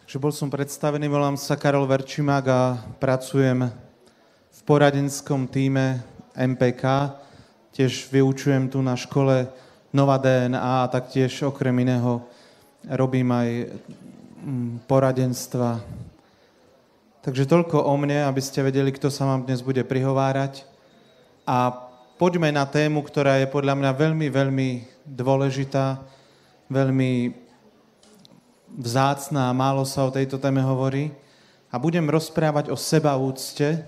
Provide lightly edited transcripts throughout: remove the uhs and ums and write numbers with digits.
že bol som predstavený, volám sa Karol Verčimák a pracujem v poradenskom tíme MPK. Tiež vyučujem tu na škole Nová DNA a taktiež okrem iného robím aj poradenstva. Takže toľko o mne, aby ste vedeli, kto sa vám dnes bude prihovárať. A poďme na tému, ktorá je podľa mňa veľmi, veľmi dôležitá, veľmi vzácna a málo sa o tejto téme hovorí. A budem rozprávať o sebaúcte,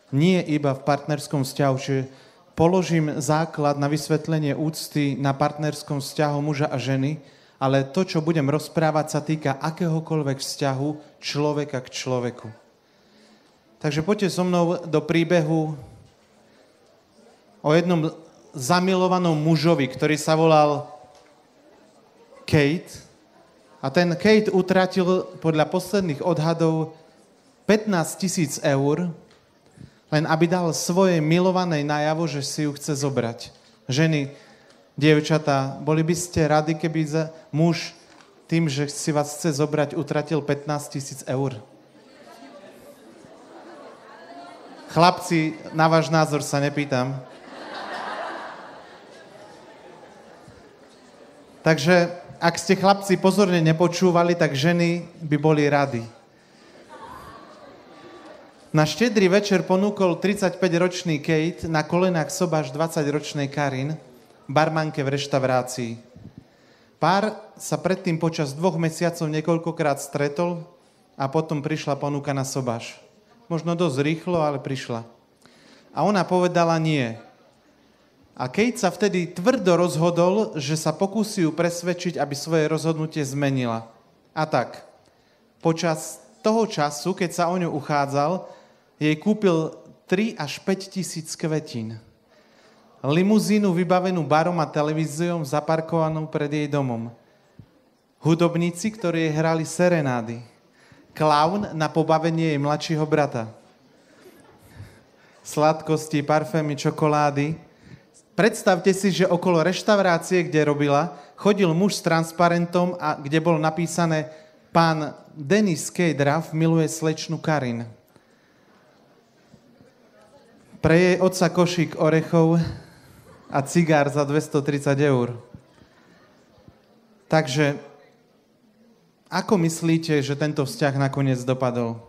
nie iba v partnerskom vzťahu, že položím základ na vysvetlenie úcty na partnerskom vzťahu muža a ženy, ale to, čo budem rozprávať, sa týka akéhokoľvek vzťahu človeka k človeku. Takže poďte so mnou do príbehu o jednom zamilovanom mužovi, ktorý sa volal Kate. A ten Kate utratil podľa posledných odhadov 15 000 eur, len aby dal svojej milovanej najavo, že si ju chce zobrať. Ženy, dievčatá, boli by ste radi, keby muž tým, že si vás chce zobrať, utratil 15 000 eur? Chlapci, na váš názor sa nepýtam. Takže ak ste chlapci pozorne nepočúvali, tak ženy by boli rady. Na štedrý večer ponúkol 35-ročný Kate na kolenách sobáš 20-ročnej Karin, barmanke v reštaurácii. Pár sa predtým počas 2 mesiacov niekoľkokrát stretol a potom prišla ponuka na sobáš. Možno dosť rýchlo, ale prišla. A ona povedala nie. A Kate sa vtedy tvrdo rozhodol, že sa pokúsi ju presvedčiť, aby svoje rozhodnutie zmenila. A tak, počas toho času, keď sa o ňu uchádzal, jej kúpil 3 až 5 tisíc kvetín. Limuzínu vybavenú barom a televíziou zaparkovanú pred jej domom. Hudobníci, ktorí jej hrali serenády. Klaun na pobavenie jej mladšieho brata. Sladkosti, parfémy, čokolády. Predstavte si, že okolo reštaurácie, kde robila, chodil muž s transparentom, a kde bolo napísané: pán Dennis Kejdrav miluje slečnu Karin. Pre jej otca košík orechov a cigár za 230 eur. Takže, ako myslíte, že tento vzťah nakoniec dopadol?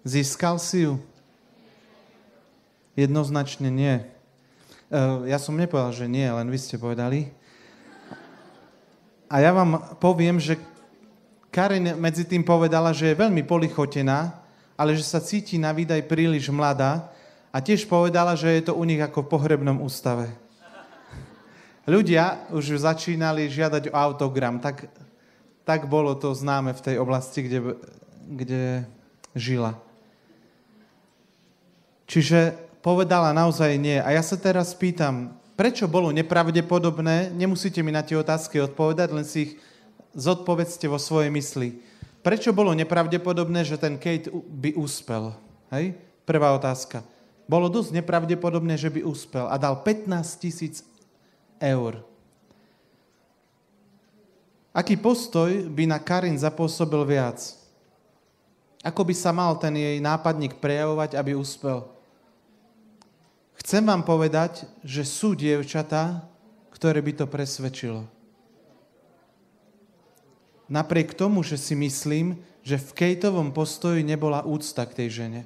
Získal si ju? Jednoznačne nie. Ja som nepovedal, že nie, len vy ste povedali. A ja vám poviem, že Karin medzi tým povedala, že je veľmi polichotená, ale že sa cíti na výdaj príliš mladá a tiež povedala, že je to u nich ako v pohrebnom ústave. Ľudia už začínali žiadať o autogram, tak bolo to známe v tej oblasti, kde žila. Čiže povedala naozaj nie. A ja sa teraz pýtam, prečo bolo nepravdepodobné, nemusíte mi na tie otázky odpovedať, len si ich zodpovedzte vo svojej mysli. Prečo bolo nepravdepodobné, že ten Kate by úspel? Hej? Prvá otázka. Bolo dosť nepravdepodobné, že by úspel a dal 15 000 eur. Aký postoj by na Karin zapôsobil viac? Ako by sa mal ten jej nápadník prejavovať, aby úspel? Chcem vám povedať, že sú dievčatá, ktoré by to presvedčilo. Napriek tomu, že si myslím, že v Kateovom postoji nebola úcta k tej žene.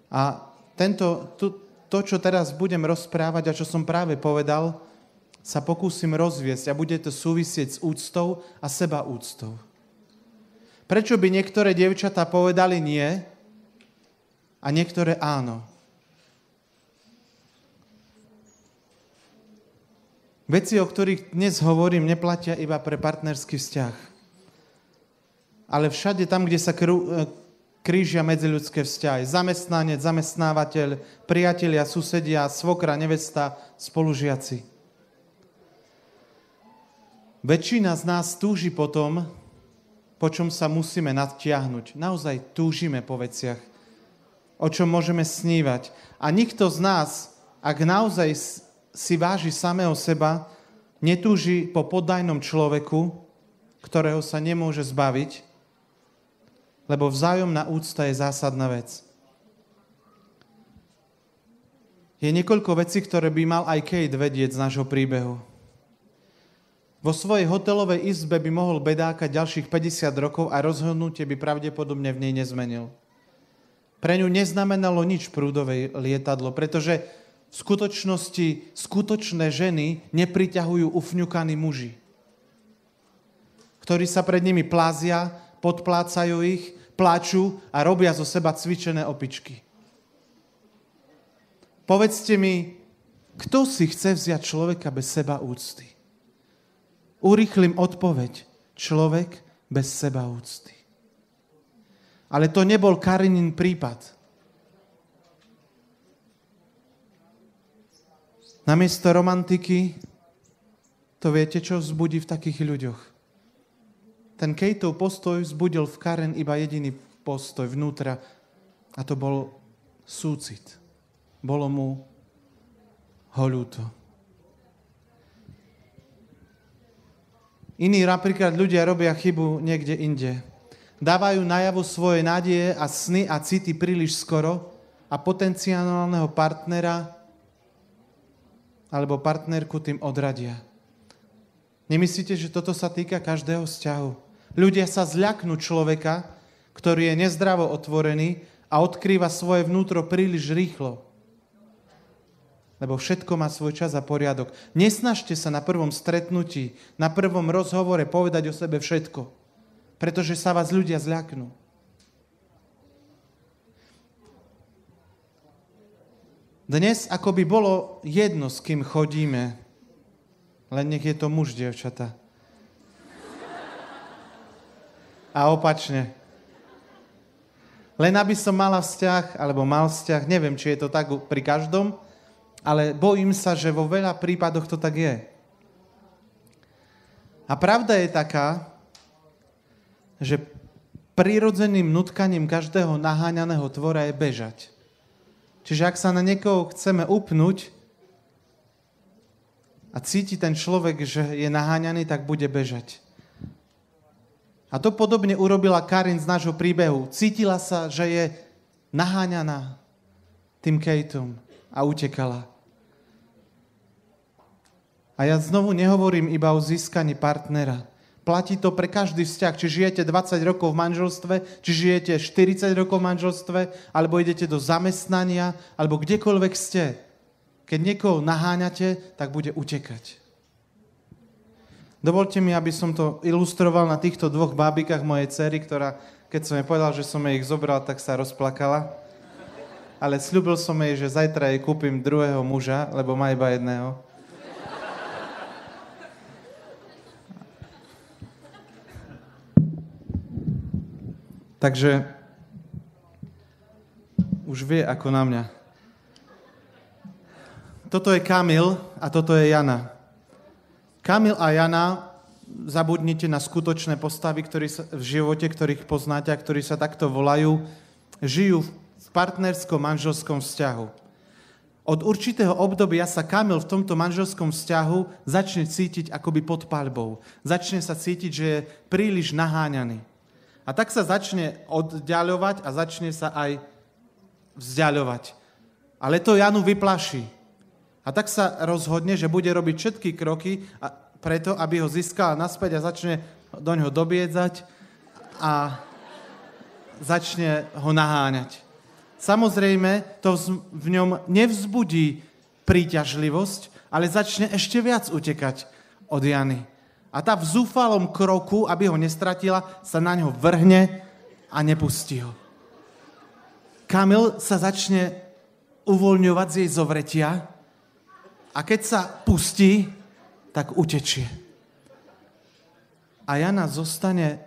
A to, čo teraz budem rozprávať a čo som práve povedal, sa pokúsim rozviesť a bude to súvisieť s úctou a sebaúctou. Prečo by niektoré dievčatá povedali nie a niektoré áno? Veci, o ktorých dnes hovorím, neplatia iba pre partnerský vzťah. Ale všade tam, kde sa krížia medziľudské vzťahy. Zamestnanec, zamestnávateľ, priatelia, susedia, svokra, nevesta, spolužiaci. Väčšina z nás túži po tom, po čom sa musíme nadtiahnuť. Naozaj túžime po veciach, o čom môžeme snívať. A nikto z nás, ak naozaj si váži samého seba, netúži po poddajnom človeku, ktorého sa nemôže zbaviť, lebo vzájomná úcta je zásadná vec. Je niekoľko vecí, ktoré by mal aj Kate vedieť z nášho príbehu. Vo svojej hotelovej izbe by mohol bedákať ďalších 50 rokov a rozhodnutie by pravdepodobne v nej nezmenil. Pre ňu neznamenalo nič prúdové lietadlo, pretože v skutočnosti skutočné ženy nepriťahujú ufňukaní muži, ktorí sa pred nimi plázia, podplácajú ich, pláču a robia zo seba cvičené opičky. Povedzte mi, kto si chce vziať človeka bez seba úcty? Urýchlim odpoveď. Človek bez seba úcty. Ale to nebol Karinin prípad. Namiesto romantiky, to viete, čo vzbudí v takých ľuďoch? Ten Kateov postoj vzbudil v Karen iba jediný postoj vnútra a to bol súcit. Bolo mu ho ľúto. Iní napríklad ľudia robia chybu niekde inde. Dávajú najavo svoje nádeje a sny a city príliš skoro a potenciálneho partnera alebo partnerku tým odradia. Nemyslíte, že toto sa týka každého vzťahu? Ľudia sa zľaknú človeka, ktorý je nezdravo otvorený a odkrýva svoje vnútro príliš rýchlo. Lebo všetko má svoj čas a poriadok. Nesnažte sa na prvom stretnutí, na prvom rozhovore povedať o sebe všetko, pretože sa vás ľudia zľaknú. Dnes ako by bolo jedno, s kým chodíme, len nech je to muž, dievčata. A opačne. Len aby som mala vzťah, alebo mal vzťah, neviem, či je to tak pri každom, ale bojím sa, že vo veľa prípadoch to tak je. A pravda je taká, že prirodzeným nutkaním každého naháňaného tvora je bežať. Čiže ak sa na niekoho chceme upnúť a cíti ten človek, že je naháňaný, tak bude bežať. A to podobne urobila Karin z nášho príbehu. Cítila sa, že je naháňaná tým Kateom a utekala. A ja znovu nehovorím iba o získaní partnera. Platí to pre každý vzťah. Či žijete 20 rokov v manželstve, či žijete 40 rokov v manželstve, alebo idete do zamestnania, alebo kdekoľvek ste. Keď niekoho naháňate, tak bude utekať. Dovolte mi, aby som to ilustroval na týchto dvoch bábikách mojej dcery, ktorá, keď som jej povedal, že som jej ich zobral, tak sa rozplakala. Ale sľúbil som jej, že zajtra jej kúpim druhého muža, lebo má iba jedného. Takže už vie ako na mňa. Toto je Kamil a toto je Jana. Kamil a Jana, zabudnite na skutočné postavy, v živote, ktorých poznáte a ktorí sa takto volajú, žijú v partnerskom manželskom vzťahu. Od určitého obdobia sa Kamil v tomto manželskom vzťahu začne cítiť akoby pod paľbou. Začne sa cítiť, že je príliš naháňaný. A tak sa začne oddiaľovať a začne sa aj vzdiaľovať. Ale to Janu vyplaší. A tak sa rozhodne, že bude robiť všetky kroky preto, aby ho získala naspäť a začne do ňoho dobiedzať a začne ho naháňať. Samozrejme, to v ňom nevzbudí príťažlivosť, ale začne ešte viac utekať od Jany. A tá v zúfalom kroku, aby ho nestratila, sa na ňo vrhne a nepustí ho. Kamil sa začne uvoľňovať z jej zovretia a keď sa pustí, tak utečie. A Jana zostane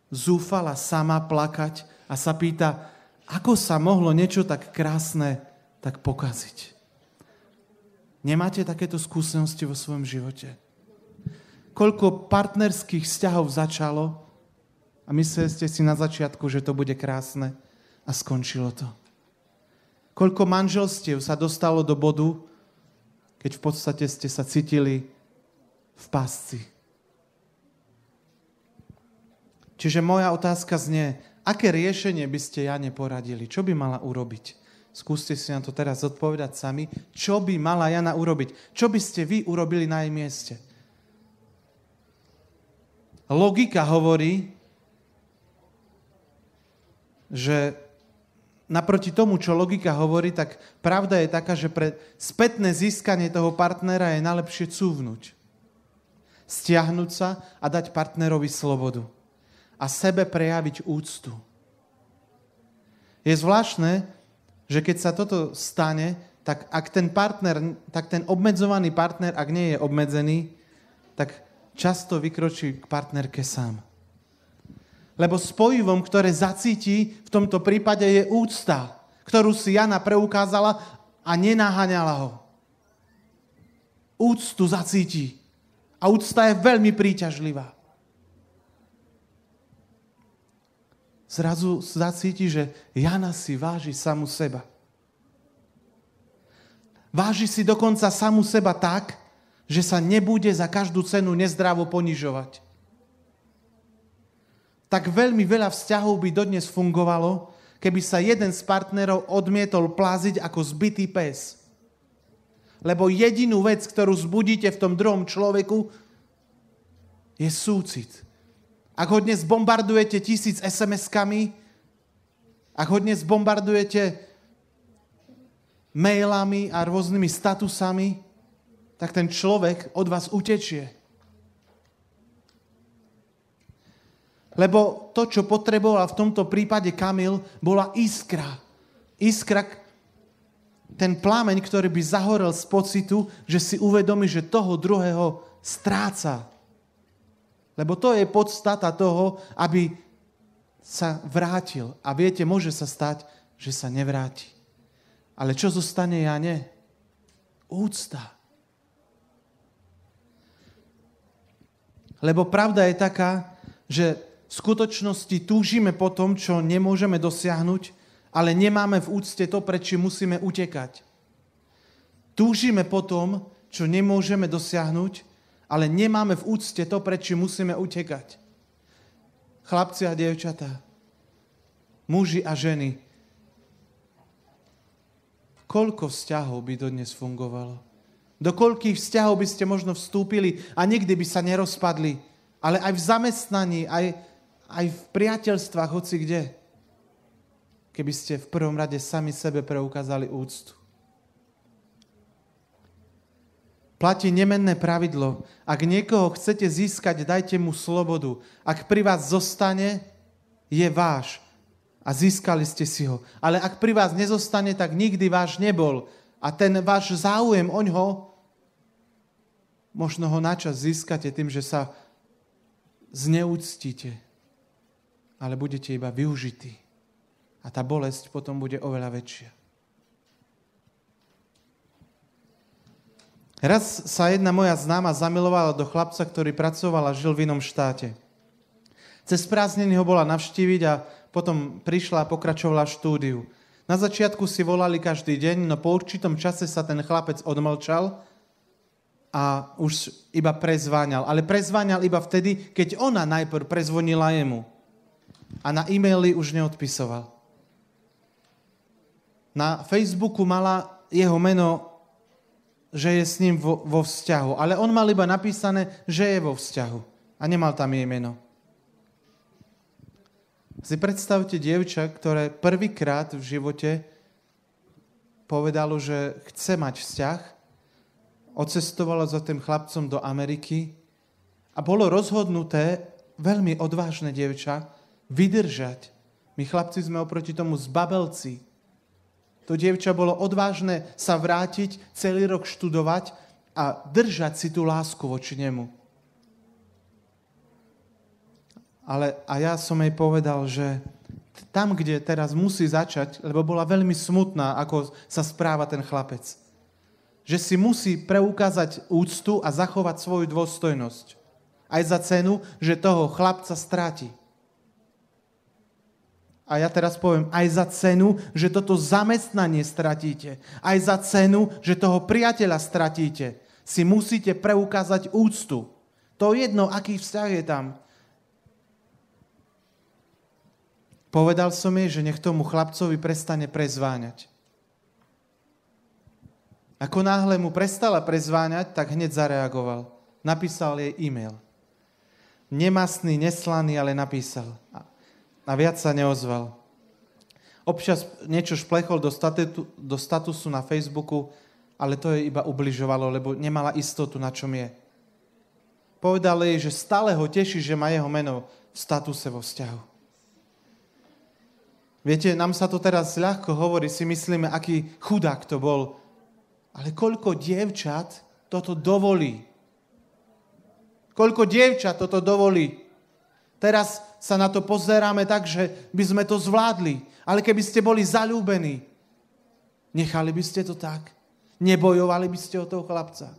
zúfala sama plakať a sa pýta, ako sa mohlo niečo tak krásne tak pokaziť. Nemáte takéto skúsenosti vo svojom živote? Koľko partnerských vzťahov začalo a mysleli ste si na začiatku, že to bude krásne a skončilo to. Koľko manželstiev sa dostalo do bodu, keď v podstate ste sa cítili v pásci. Čiže moja otázka znie, aké riešenie by ste Jane poradili? Čo by mala urobiť? Skúste si na to teraz odpovedať sami. Čo by mala Jana urobiť? Čo by ste vy urobili na jej mieste? Logika hovorí, že naproti tomu, čo logika hovorí, tak pravda je taká, že pre spätné získanie toho partnera je najlepšie cúvnuť. Stiahnuť sa a dať partnerovi slobodu. A sebe prejaviť úctu. Je zvláštne, že keď sa toto stane, tak ak ten obmedzovaný partner, ak nie je obmedzený, tak často vykročí k partnerke sám. Lebo spojivom, ktoré zacíti v tomto prípade je úcta, ktorú si Jana preukázala a nenaháňala ho. Úctu zacíti. A úcta je veľmi príťažlivá. Zrazu zacíti, že Jana si váži samu seba. Váži si dokonca samu seba tak, že sa nebude za každú cenu nezdravo ponižovať. Tak veľmi veľa vzťahov by dodnes fungovalo, keby sa jeden z partnerov odmietol pláziť ako zbitý pes. Lebo jedinú vec, ktorú zbudíte v tom druhom človeku, je súcit. Ak ho dnes bombardujete 1000 SMS-kami, ak ho dnes bombardujete mailami a rôznymi statusami, tak ten človek od vás utečie. Lebo to, čo potreboval v tomto prípade Kamil, bola iskra. Iskra, ten plámeň, ktorý by zahorel z pocitu, že si uvedomí, že toho druhého stráca. Lebo to je podstata toho, aby sa vrátil. A viete, môže sa stať, že sa nevráti. Ale čo zostane Jane? Úcta. Lebo pravda je taká, že v skutočnosti túžime po tom, čo nemôžeme dosiahnuť, ale nemáme v úcte to, pred čím musíme utekať. Túžime po tom, čo nemôžeme dosiahnuť, ale nemáme v úcte to, pred čím musíme utekať. Chlapci a dievčatá, muži a ženy, koľko vzťahov by dodnes fungovalo? Do koľkých vzťahov by ste možno vstúpili a nikdy by sa nerozpadli, ale aj v zamestnaní, aj v priateľstvách, hoci kde, keby ste v prvom rade sami sebe preukázali úctu. Platí nemenné pravidlo. Ak niekoho chcete získať, dajte mu slobodu. Ak pri vás zostane, je váš. A získali ste si ho. Ale ak pri vás nezostane, tak nikdy váš nebol. A ten váš záujem oňho, možno ho načas získate tým, že sa zneúctíte. Ale budete iba využití. A tá bolesť potom bude oveľa väčšia. Raz sa jedna moja známa zamilovala do chlapca, ktorý pracoval a žil v inom štáte. Cez prázdniny ho bola navštíviť a potom prišla a pokračovala štúdiu. Na začiatku si volali každý deň, no po určitom čase sa ten chlapec odmlčal a už iba prezváňal. Ale prezváňal iba vtedy, keď ona najprv prezvonila jemu. A na e-maily už neodpisoval. Na Facebooku mala jeho meno, že je s ním vo vzťahu. Ale on mal iba napísané, že je vo vzťahu. A nemal tam jej meno. Si predstavte dievča, ktoré prvýkrát v živote povedalo, že chce mať vzťah, odcestovalo za tým chlapcom do Ameriky a bolo rozhodnuté, veľmi odvážne dievča, vydržať. My chlapci sme oproti tomu zbabelci. To dievča bolo odvážne sa vrátiť, celý rok študovať a držať si tú lásku voči nemu. A ja som jej povedal, že tam, kde teraz musí začať, lebo bola veľmi smutná, ako sa správa ten chlapec, že si musí preukázať úctu a zachovať svoju dôstojnosť. Aj za cenu, že toho chlapca stráti. A ja teraz poviem, aj za cenu, že toto zamestnanie stratíte. Aj za cenu, že toho priateľa stratíte. si musíte preukázať úctu. To jedno, aký vzťah je tam. Povedal som jej, že nech tomu chlapcovi prestane prezváňať. Ako náhle mu prestala prezváňať, tak hneď zareagoval. Napísal jej e-mail. Nemastný, neslaný, ale napísal. A viac sa neozval. Občas niečo šplechol do statusu na Facebooku, ale to jej iba ubližovalo, lebo nemala istotu, na čom je. Povedal jej, že stále ho teší, že má jeho meno v statuse vo vzťahu. Viete, nám sa to teraz ľahko hovorí, si myslíme, aký chudák to bol. Ale koľko dievčat toto dovolí? Koľko dievčat toto dovolí? Teraz sa na to pozeráme tak, že by sme to zvládli. Ale keby ste boli zaľúbení, nechali by ste to tak? Nebojovali by ste o toho chlapca?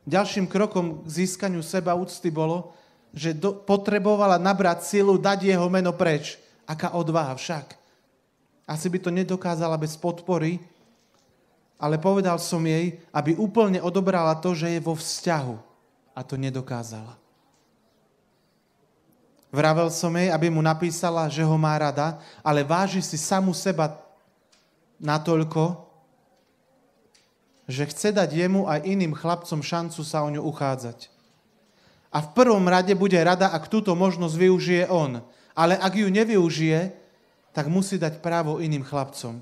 Ďalším krokom k získaniu sebaúcty bolo, že potrebovala nabrať silu, dať jeho meno preč. Aká odvaha však. Asi by to nedokázala bez podpory, ale povedal som jej, aby úplne odobrala to, že je vo vzťahu. A to nedokázala. Vravel som jej, aby mu napísala, že ho má rada, ale váži si samu seba natoľko, že chce dať jemu aj iným chlapcom šancu sa o ňu uchádzať. A v prvom rade bude rada, ak túto možnosť využije on. Ale ak ju nevyužije, tak musí dať právo iným chlapcom.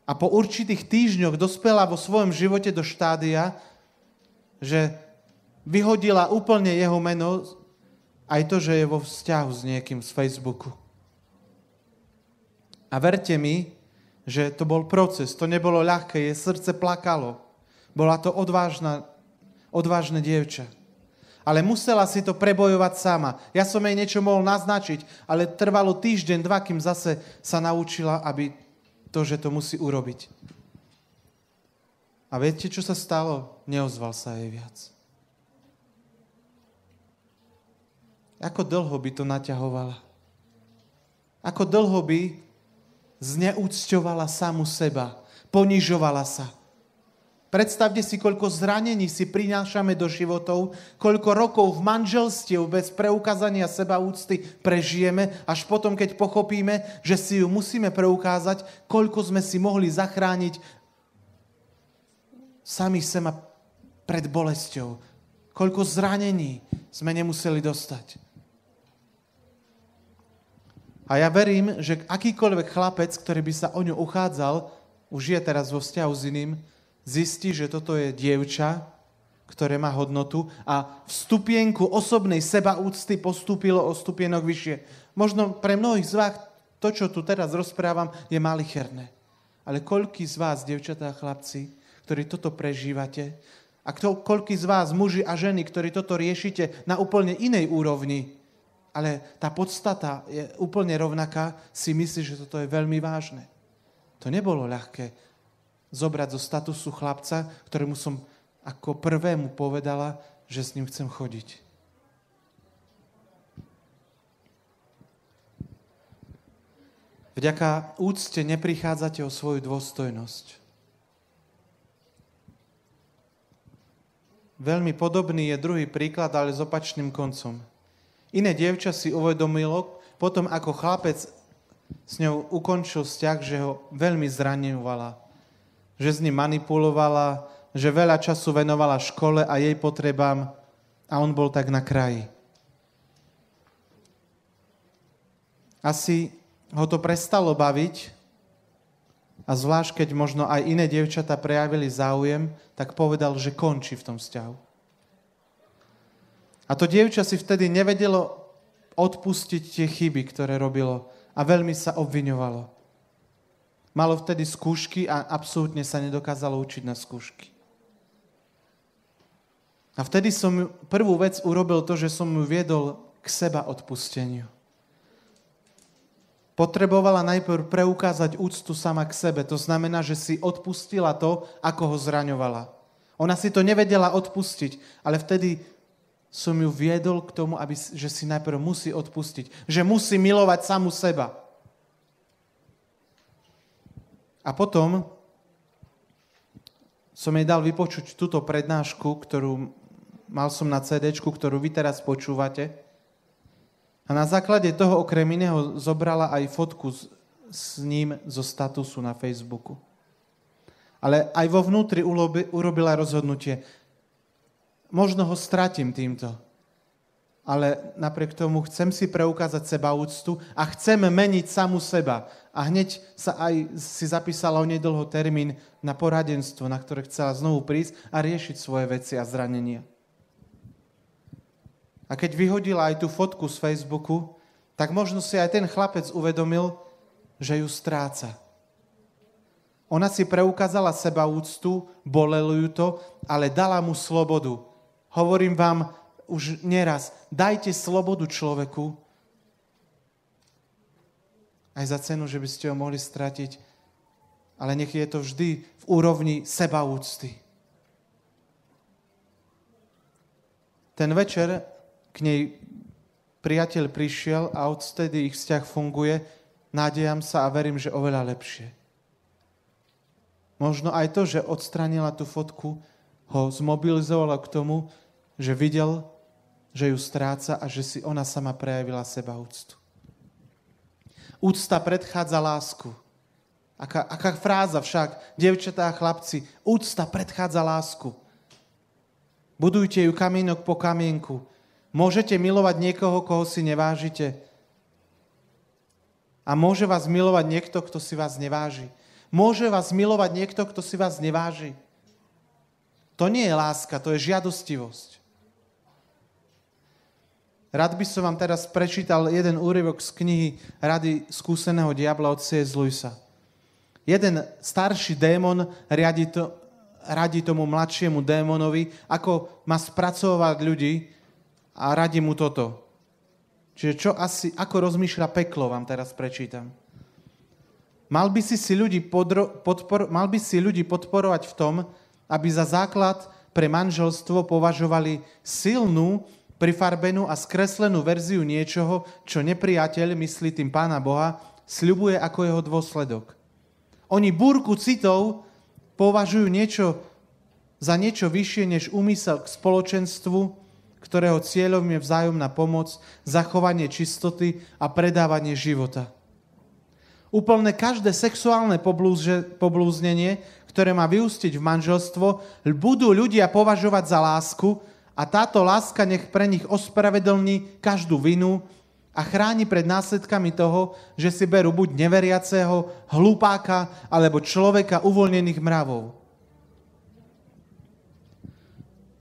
A po určitých týždňoch dospela vo svojom živote do štádia, že vyhodila úplne jeho meno, aj to, že je vo vzťahu s niekým z Facebooku. A verte mi, že to bol proces, to nebolo ľahké, jej srdce plakalo. Bola to odvážne dievča. Ale musela si to prebojovať sama. Ja som jej niečo mohol naznačiť, ale trvalo týždeň, dva, kým zase sa naučila, aby to, že to musí urobiť. A viete, čo sa stalo? Neozval sa jej viac. Ako dlho by to naťahovala? Ako dlho by zneúcťovala samu seba? Ponižovala sa? Predstavte si, koľko zranení si prinášame do životov, koľko rokov v manželstiev bez preukázania sebaúcty prežijeme, až potom, keď pochopíme, že si ju musíme preukázať, koľko sme si mohli zachrániť sami seba pred bolesťou. Koľko zranení sme nemuseli dostať. A ja verím, že akýkoľvek chlapec, ktorý by sa o ňu uchádzal, už je teraz vo vzťahu s iným, zistí, že toto je dievča, ktoré má hodnotu a v stupienku osobnej sebaúcty postúpilo o stupienok vyššie. Možno pre mnohých z vás to, čo tu teraz rozprávam, je malicherné. Ale koľký z vás, dievčatá a chlapci, ktorí toto prežívate, a koľký z vás, muži a ženy, ktorí toto riešite na úplne inej úrovni, ale tá podstata je úplne rovnaká, si myslí, že toto je veľmi vážne. To nebolo ľahké zobrať zo statusu chlapca, ktorému som ako prvému povedala, že s ním chcem chodiť. Vďaka úcte neprichádzate o svoju dôstojnosť. Veľmi podobný je druhý príklad, ale s opačným koncom. Iné dievča si uvedomilo, potom ako chlapec s ňou ukončil vzťah, že ho veľmi zraňovala, že s ním manipulovala, že veľa času venovala škole a jej potrebám a on bol tak na kraji. Asi ho to prestalo baviť a zvlášť, keď možno aj iné dievčatá prejavili záujem, tak povedal, že končí v tom vzťahu. A to dievča si vtedy nevedelo odpustiť tie chyby, ktoré robilo a veľmi sa obviňovalo. Malo vtedy skúšky a absolútne sa nedokázalo učiť na skúšky. A vtedy som prvú vec urobil to, že som ju viedol k seba odpusteniu. Potrebovala najprv preukázať úctu sama k sebe. To znamená, že si odpustila to, ako ho zraňovala. Ona si to nevedela odpustiť, ale vtedy som ju viedol k tomu, že si najprv musí odpustiť. Že musí milovať samu seba. A potom som jej dal vypočuť túto prednášku, ktorú mal som na CD-čku, ktorú vy teraz počúvate. A na základe toho okrem iného zobrala aj fotku s ním zo statusu na Facebooku. Ale aj vo vnútri urobila rozhodnutie. Možno ho stratím týmto. Ale napriek tomu chcem si preukázať sebaúctu a chcem meniť samu seba. A hneď sa aj si zapísala o nedlho termín na poradenstvo, na ktoré chcela znovu prísť a riešiť svoje veci a zranenia. A keď vyhodila aj tú fotku z Facebooku, tak možno si aj ten chlapec uvedomil, že ju stráca. Ona si preukázala sebaúctu, bolelo ju to, ale dala mu slobodu. Hovorím vám už neraz, dajte slobodu človeku, aj za cenu, že by ste ho mohli stratiť, ale nech je to vždy v úrovni sebaúcty. Ten večer k nej priateľ prišiel a odtedy ich vzťah funguje, nádejam sa a verím, že oveľa lepšie. Možno aj to, že odstránila tú fotku, ho zmobilizovalo k tomu, že videl, že ju stráca a že si ona sama prejavila sebaúctu. Úcta predchádza lásku. Aká fráza však, dievčatá a chlapci, úcta predchádza lásku. Budujte ju kamienok po kamienku. Môžete milovať niekoho, koho si nevážite. A môže vás milovať niekto, kto si vás neváži. Môže vás milovať niekto, kto si vás neváži. To nie je láska, to je žiadostivosť. Rád by som vám teraz prečítal jeden úryvok z knihy Rady skúseného diabla od C.S. Lewisa. Jeden starší démon radí tomu mladšiemu démonovi, ako má spracovať ľudí a radí mu toto. Čiže ako rozmýšľa peklo, vám teraz prečítam. Mal by si ľudí podporovať v tom, aby za základ pre manželstvo považovali silnú, prifarbenú a skreslenú verziu niečoho, čo nepriateľ, myslí tým Pána Boha, sľubuje ako jeho dôsledok. Oni búrku citov považujú za niečo vyššie než úmysel k spoločenstvu, ktorého cieľom je vzájomná pomoc, zachovanie čistoty a predávanie života. Úplne každé sexuálne poblúznenie, ktoré má vyústiť v manželstvo, budú ľudia považovať za lásku a táto láska nech pre nich ospravedlní každú vinu a chráni pred následkami toho, že si berú buď neveriaceho, hlupáka alebo človeka uvoľnených mravov.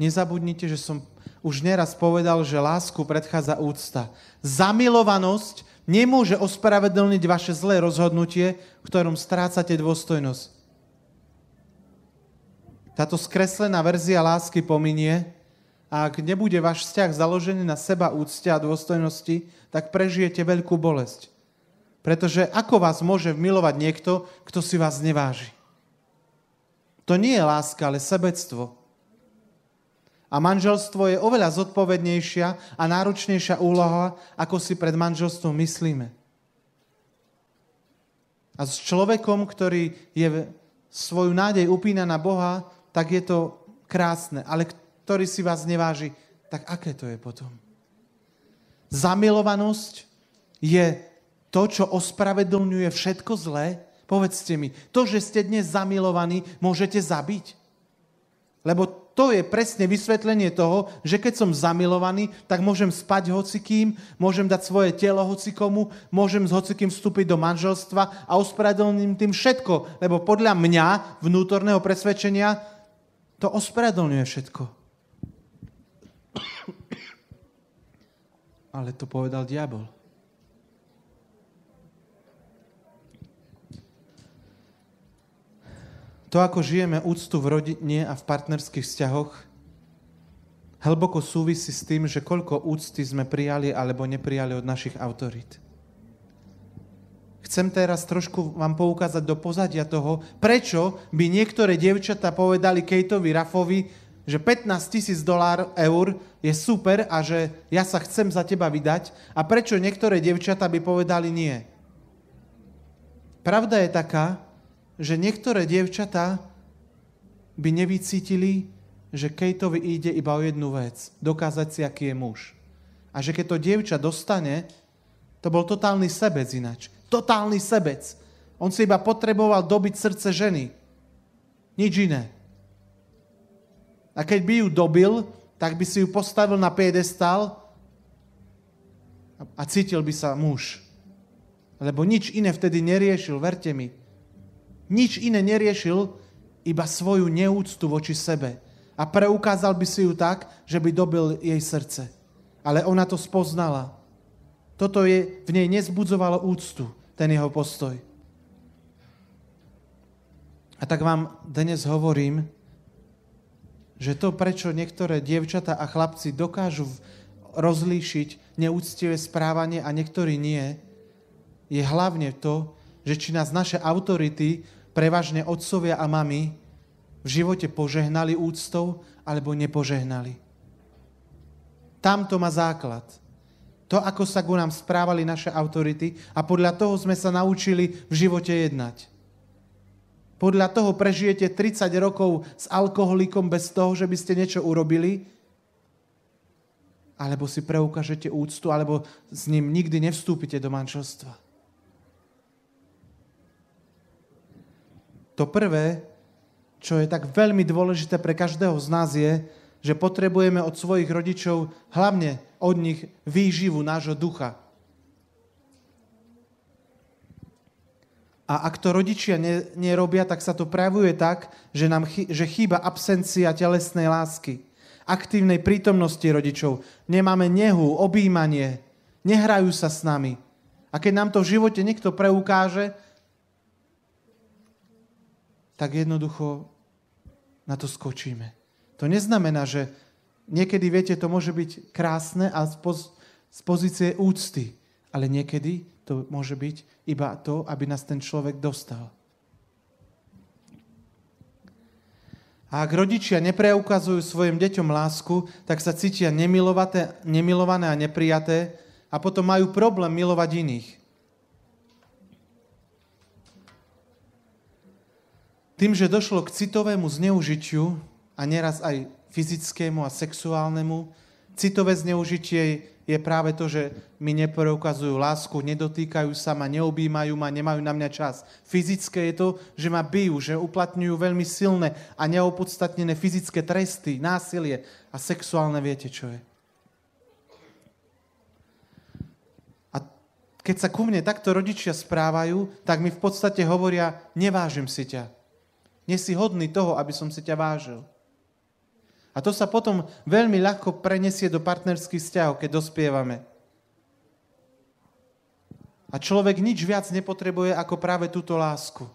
Nezabudnite, že som už neraz povedal, že lásku predchádza úcta. Zamilovanosť nemôže ospravedlniť vaše zlé rozhodnutie, v ktorom strácate dôstojnosť. Táto skreslená verzia lásky pominie a ak nebude váš vzťah založený na seba úcte a dôstojnosti, tak prežijete veľkú bolesť. Pretože ako vás môže milovať niekto, kto si vás neváži? To nie je láska, ale sebectvo. A manželstvo je oveľa zodpovednejšia a náročnejšia úloha, ako si pred manželstvom myslíme. A s človekom, ktorý svoju nádej upína na Boha, tak je to krásne. Ale ktorý si vás neváži, tak aké to je potom? Zamilovanosť je to, čo ospravedlňuje všetko zlé? Povedzte mi, to, že ste dnes zamilovaní, môžete zabiť? Lebo to je presne vysvetlenie toho, že keď som zamilovaný, tak môžem spať hocikým, môžem dať svoje telo hocikomu, môžem s hocikým vstúpiť do manželstva a ospravedlním tým všetko. Lebo podľa mňa, vnútorného presvedčenia, to ospravedlňuje všetko. Ale to povedal diabol. To, ako žijeme úctu v rodine a v partnerských vzťahoch, hlboko súvisí s tým, že koľko úcty sme prijali alebo neprijali od našich autorít. Chcem teraz trošku vám poukázať do pozadia toho, prečo by niektoré dievčatá povedali Kateovi Raffovi, že $15,000 je super a že ja sa chcem za teba vydať, a prečo niektoré dievčatá by povedali nie. Pravda je taká, že niektoré dievčatá by nevycítili, že Kateovi ide iba o jednu vec. Dokázať si, aký je muž. A že keď to dievča dostane, to bol totálny sebec ináč. Totálny sebec. On si iba potreboval dobiť srdce ženy. Nič iné. A keď by ju dobil, tak by si ju postavil na piedestál a cítil by sa muž. Lebo nič iné vtedy neriešil, verte mi. Nič iné neriešil, iba svoju neúctu voči sebe. A preukázal by si ju tak, že by dobil jej srdce. Ale ona to spoznala. Toto v nej nezbudzovalo úctu, ten jeho postoj. A tak vám dnes hovorím, že to, prečo niektoré dievčatá a chlapci dokážu rozlíšiť neúctivé správanie a niektorí nie, je hlavne to, že či nás naše autority, prevažne otcovia a mamy, v živote požehnali úctou alebo nepožehnali. Tam to má základ. To, ako sa ku nám správali naše autority a podľa toho sme sa naučili v živote jednať. Podľa toho prežijete 30 rokov s alkoholikom bez toho, že by ste niečo urobili, alebo si preukážete úctu, alebo s ním nikdy nevstúpite do manželstva. To prvé, čo je tak veľmi dôležité pre každého z nás je, že potrebujeme od svojich rodičov, hlavne od nich, výživu nášho ducha. A ak to rodičia nerobia, tak sa to prejavuje tak, že chýba absencia telesnej lásky, aktívnej prítomnosti rodičov. Nemáme nehu, objímanie, nehrajú sa s nami. A keď nám to v živote niekto preukáže, tak jednoducho na to skočíme. To neznamená, že niekedy, viete, to môže byť krásne a z pozície úcty, ale niekedy to môže byť iba to, aby nás ten človek dostal. A ak rodičia nepreukazujú svojim deťom lásku, tak sa cítia nemilované a neprijaté a potom majú problém milovať iných. Tým, že došlo k citovému zneužitiu a neraz aj fyzickému a sexuálnemu, citové zneužitie je práve to, že mi nepreukazujú lásku, nedotýkajú sa ma, neobjímajú ma, nemajú na mňa čas. Fyzické je to, že ma bijú, že uplatňujú veľmi silné a neopodstatnené fyzické tresty, násilie a sexuálne viete, čo je. A keď sa ku mne takto rodičia správajú, tak mi v podstate hovoria, nevážim si ťa. Nie si hodný toho, aby som si ťa vážil. A to sa potom veľmi ľahko prenesie do partnerských vzťahov, keď dospievame. A človek nič viac nepotrebuje ako práve túto lásku.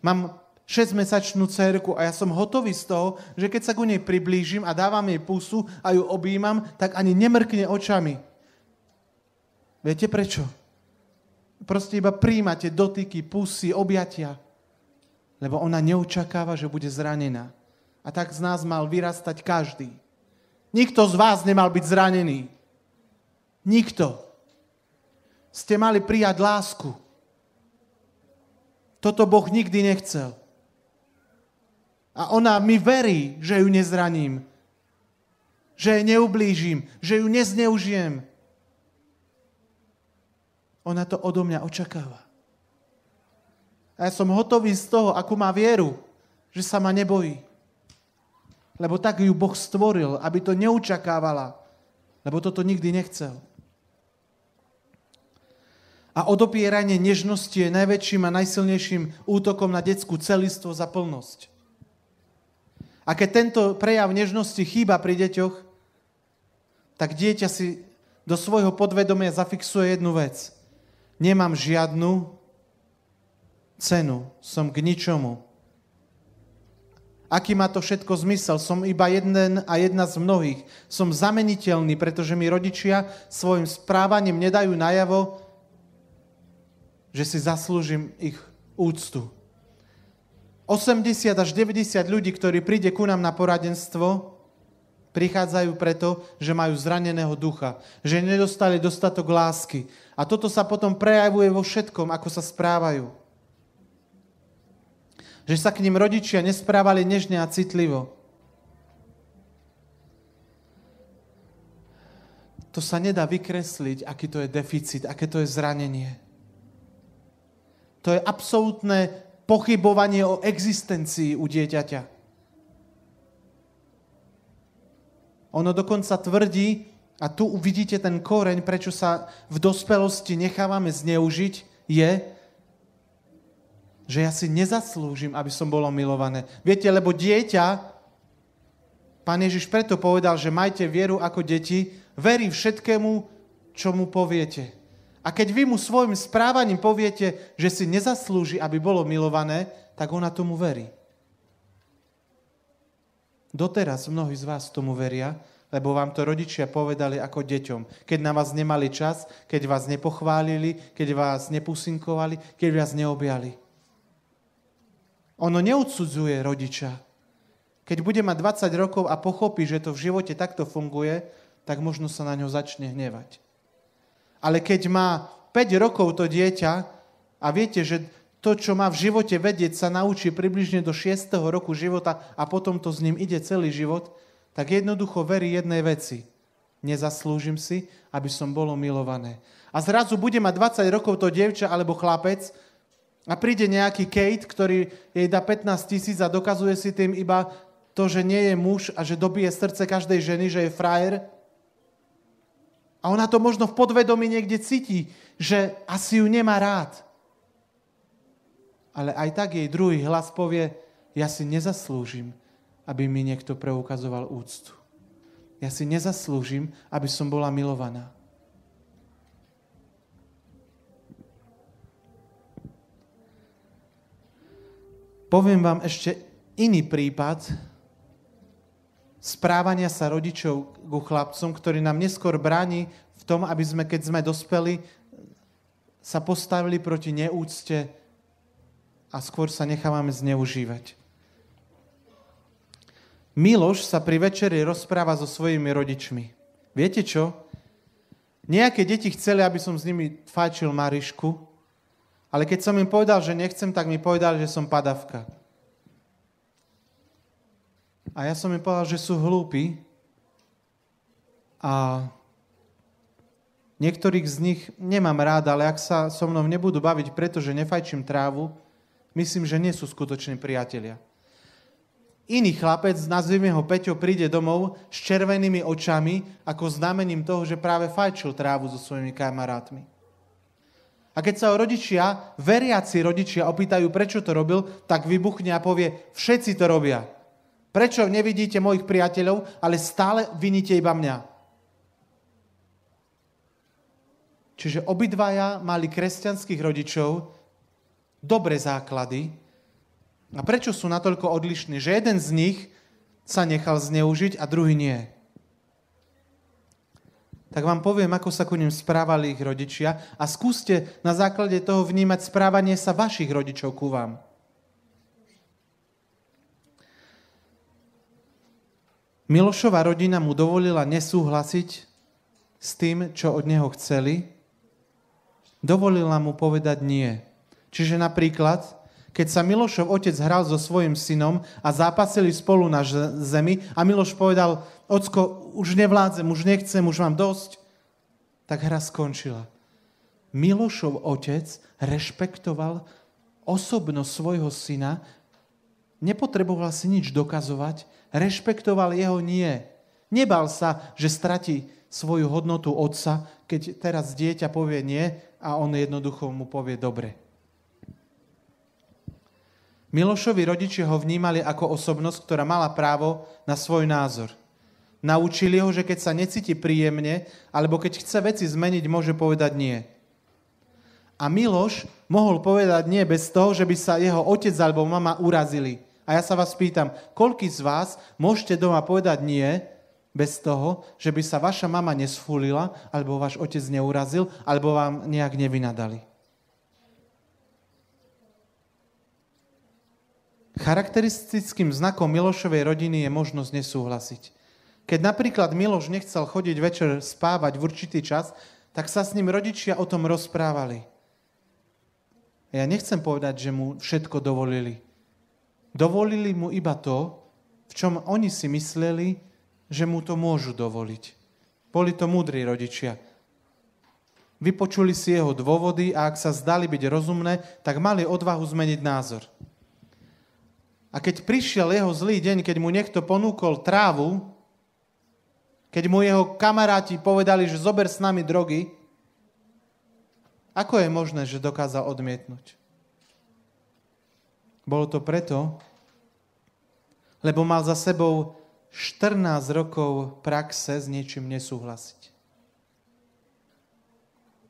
Mám 6-mesačnú dcérku a ja som hotový z toho, že keď sa ku nej priblížim a dávam jej pusu a ju objímam, tak ani nemrkne očami. Viete prečo? Proste iba prijímate dotyky, pusy, objatia. Lebo ona neočakáva, že bude zranená. A tak z nás mal vyrastať každý. Nikto z vás nemal byť zranený. Nikto. Ste mali prijať lásku. Toto Boh nikdy nechcel. A ona mi verí, že ju nezraním. Že jej neublížim. Že ju nezneužijem. Ona to odo mňa očakáva. A ja som hotový z toho, akú má vieru, že sa ma nebojí. Lebo tak ju Boh stvoril, aby to neočakávala. Lebo toto nikdy nechcel. A odopieranie nežnosti je najväčším a najsilnejším útokom na detskú celistvosť a plnosť. A keď tento prejav nežnosti chýba pri deťoch, tak dieťa si do svojho podvedomia zafixuje jednu vec. Nemám žiadnu cenu, som k ničomu. Aký má to všetko zmysel? Som iba jeden a jedna z mnohých. Som zameniteľný, pretože mi rodičia svojim správaním nedajú najavo, že si zaslúžim ich úctu. 80 až 90 ľudí, ktorí príde ku nám na poradenstvo, prichádzajú preto, že majú zraneného ducha, že nedostali dostatok lásky. A toto sa potom prejavuje vo všetkom, ako sa správajú. Že sa k ním rodičia nesprávali nežne a citlivo. To sa nedá vykresliť, aký to je deficit, aké to je zranenie. To je absolútne pochybovanie o existencii u dieťaťa. Ono dokonca tvrdí, a tu uvidíte ten koreň, prečo sa v dospelosti nechávame zneužiť, je, že ja si nezaslúžim, aby som bolo milované. Viete, lebo dieťa, Pán Ježiš preto povedal, že majte vieru ako deti, verí všetkému, čo mu poviete. A keď vy mu svojim správaním poviete, že si nezaslúži, aby bolo milované, tak ona tomu verí. Doteraz mnohí z vás tomu veria, lebo vám to rodičia povedali ako deťom. Keď na vás nemali čas, keď vás nepochválili, keď vás nepusinkovali, keď vás neobjali. Ono neodsudzuje rodiča. Keď bude mať 20 rokov a pochopí, že to v živote takto funguje, tak možno sa na ňo začne hnevať. Ale keď má 5 rokov to dieťa a viete, že to, čo má v živote vedieť, sa naučí približne do 6. roku života a potom to s ním ide celý život, tak jednoducho verí jednej veci. Nezaslúžim si, aby som bolo milované. A zrazu bude mať 20 rokov to dievča alebo chlapec a príde nejaký Kate, ktorý jej dá 15 000 a dokazuje si tým iba to, že nie je muž a že dobije srdce každej ženy, že je frajer. A ona to možno v podvedomí niekde cíti, že asi ju nemá rád. Ale aj tak jej druhý hlas povie, ja si nezaslúžim, aby mi niekto preukazoval úctu. Ja si nezaslúžim, aby som bola milovaná. Poviem vám ešte iný prípad správania sa rodičov ku chlapcom, ktorý nám neskôr bráni v tom, aby sme, keď sme dospeli, sa postavili proti neúcte a skôr sa nechávame zneužívať. Miloš sa pri večeri rozpráva so svojimi rodičmi. Viete čo? Nejaké deti chceli, aby som s nimi fajčil Marišku, ale keď som im povedal, že nechcem, tak mi povedali, že som padavka. A ja som im povedal, že sú hlúpi a niektorých z nich nemám rád, ale ak sa so mnou nebudú baviť, pretože nefajčím trávu, myslím, že nie sú skutoční priatelia. Iný chlapec, nazvime ho Peťo, príde domov s červenými očami ako znamením toho, že práve fajčil trávu so svojimi kamarátmi. A keď sa ho rodičia, veriaci rodičia opýtajú, prečo to robil, tak vybuchne a povie, všetci to robia. Prečo nevidíte mojich priateľov, ale stále viníte iba mňa? Čiže obidvaja mali kresťanských rodičov, dobré základy. A prečo sú natoľko odlišní? Že jeden z nich sa nechal zneužiť a druhý nie. Tak vám poviem, ako sa ku nim správali ich rodičia a skúste na základe toho vnímať správanie sa vašich rodičov ku vám. Milošova rodina mu dovolila nesúhlasiť s tým, čo od neho chceli. Dovolila mu povedať nie. Čiže napríklad, keď sa Milošov otec hral so svojím synom a zápasili spolu na zemi a Miloš povedal, ocko, už nevládzem, už nechcem, už mám dosť, tak hra skončila. Milošov otec rešpektoval osobnosť svojho syna, nepotreboval si nič dokazovať, rešpektoval jeho nie. Nebal sa, že stratí svoju hodnotu otca, keď teraz dieťa povie nie a on jednoducho mu povie dobre. Milošovi rodičia ho vnímali ako osobnosť, ktorá mala právo na svoj názor. Naučili ho, že keď sa necíti príjemne, alebo keď chce veci zmeniť, môže povedať nie. A Miloš mohol povedať nie bez toho, že by sa jeho otec alebo mama urazili. A ja sa vás pýtam, koľký z vás môžete doma povedať nie bez toho, že by sa vaša mama nesfúlila, alebo váš otec neurazil, alebo vám nejak nevynadali? Charakteristickým znakom Milošovej rodiny je možnosť nesúhlasiť. Keď napríklad Miloš nechcel chodiť večer spávať v určitý čas, tak sa s ním rodičia o tom rozprávali. Ja nechcem povedať, že mu všetko dovolili. Dovolili mu iba to, v čom oni si mysleli, že mu to môžu dovoliť. Boli to múdri rodičia. Vypočuli si jeho dôvody a ak sa zdali byť rozumné, tak mali odvahu zmeniť názor. A keď prišiel jeho zlý deň, keď mu niekto ponúkol trávu, keď mu jeho kamaráti povedali, že zober s nami drogy, ako je možné, že dokázal odmietnúť? Bolo to preto, lebo mal za sebou 14 rokov praxe s niečím nesúhlasiť.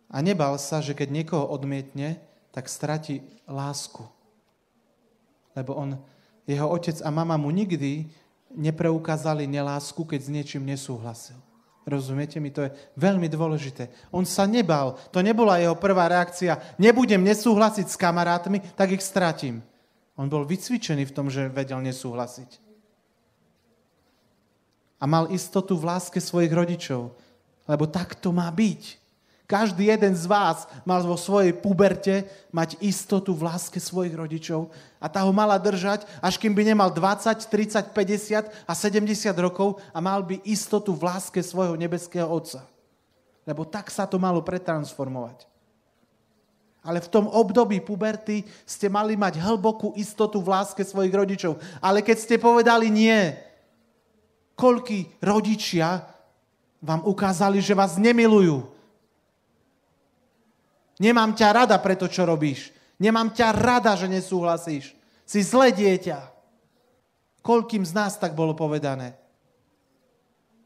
A nebal sa, že keď niekoho odmietne, tak stratí lásku. Lebo jeho otec a mama mu nikdy nepreukázali nelásku, keď s niečím nesúhlasil. Rozumiete mi? To je veľmi dôležité. On sa nebal. To nebola jeho prvá reakcia. Nebudem nesúhlasiť s kamarátmi, tak ich stratím. On bol vycvičený v tom, že vedel nesúhlasiť. A mal istotu v láske svojich rodičov. Lebo tak to má byť. Každý jeden z vás mal vo svojej puberte mať istotu v láske svojich rodičov a tá ho mala držať, až kým by nemal 20, 30, 50 a 70 rokov a mal by istotu v láske svojho nebeského Otca. Lebo tak sa to malo pretransformovať. Ale v tom období puberty ste mali mať hlbokú istotu v láske svojich rodičov. Ale keď ste povedali nie, koľkí rodičia vám ukázali, že vás nemilujú. Nemám ťa rada pre to, čo robíš. Nemám ťa rada, že nesúhlasíš. Si zlé dieťa. Koľkým z nás tak bolo povedané?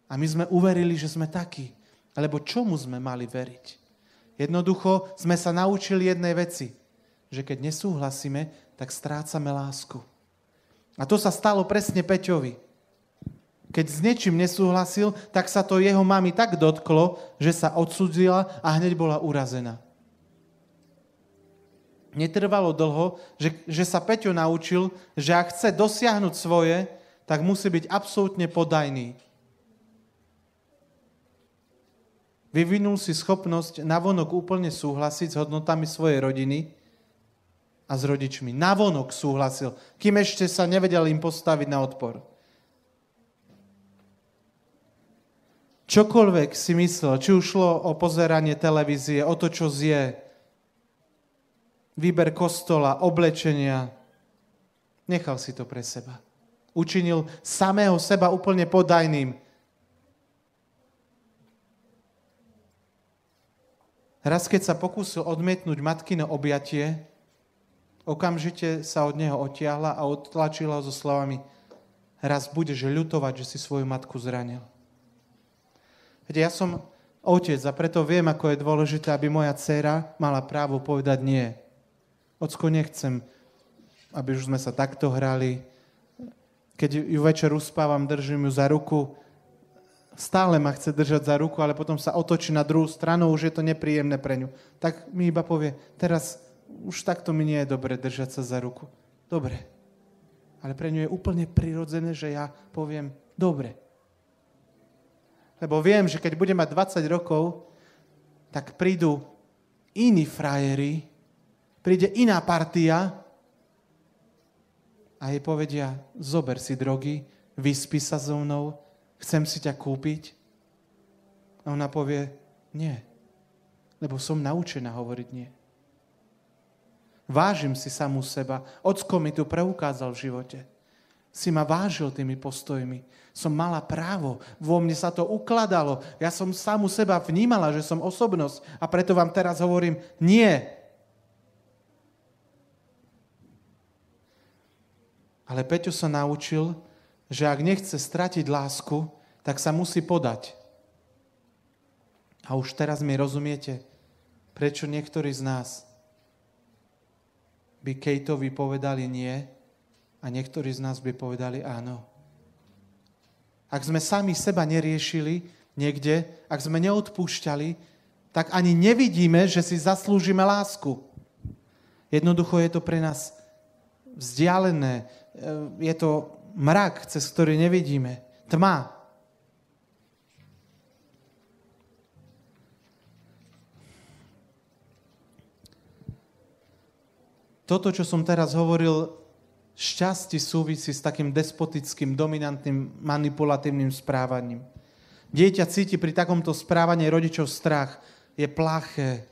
A my sme uverili, že sme takí. Lebo čomu sme mali veriť? Jednoducho sme sa naučili jednej veci. Že keď nesúhlasíme, tak strácame lásku. A to sa stalo presne Peťovi. Keď s niečím nesúhlasil, tak sa to jeho mami tak dotklo, že sa odsudzila a hneď bola urazená. Netrvalo dlho, že sa Peťo naučil, že ak chce dosiahnuť svoje, tak musí byť absolútne podajný. Vyvinul si schopnosť navonok úplne súhlasiť s hodnotami svojej rodiny a s rodičmi. Navonok súhlasil, kým ešte sa nevedel im postaviť na odpor. Čokoľvek si myslel, či už šlo o pozeranie televízie, o to, čo zje, výber kostola, oblečenia. Nechal si to pre seba. Učinil samého seba úplne podajným. Raz, keď sa pokúsil odmietnúť matkino objatie, okamžite sa od neho odtiahla a odtlačila ho so slovami: raz budeš ľutovať, že si svoju matku zranil. Veď ja som otec a preto viem, ako je dôležité, aby moja dcéra mala právo povedať nie. Ocko, nechcem, aby už sme sa takto hrali. Keď ju večer uspávam, držím ju za ruku. Stále ma chce držať za ruku, ale potom sa otočí na druhú stranu, už je to nepríjemné pre ňu. Tak mi iba povie, teraz už takto mi nie je dobre držať sa za ruku. Dobre. Ale pre ňu je úplne prirodzené, že ja poviem dobre. Lebo viem, že keď budem mať 20 rokov, tak prídu iní frajeri, príde iná partia a jej povedia, zober si drogy, vyspí sa so mnou, chcem si ťa kúpiť. A ona povie, nie, lebo som naučená hovoriť nie. Vážim si samú seba. Ocko mi tu preukázal v živote. Si ma vážil tými postojmi. Som mala právo. Vo mne sa to ukladalo. Ja som samú seba vnímala, že som osobnosť. A preto vám teraz hovorím, nie. Ale Peťo sa naučil, že ak nechce stratiť lásku, tak sa musí podať. A už teraz mi rozumiete, prečo niektorí z nás by Kejtovi povedali nie a niektorí z nás by povedali áno. Ak sme sami seba neriešili niekde, ak sme neodpúšťali, tak ani nevidíme, že si zaslúžime lásku. Jednoducho je to pre nás vzdialené. Je to mrak, cez ktorý nevidíme. Tma. Toto, čo som teraz hovoril, šťastí súvisí s takým despotickým, dominantným, manipulatívnym správaním. Dieťa cíti pri takomto správaní rodičov strach, je plaché.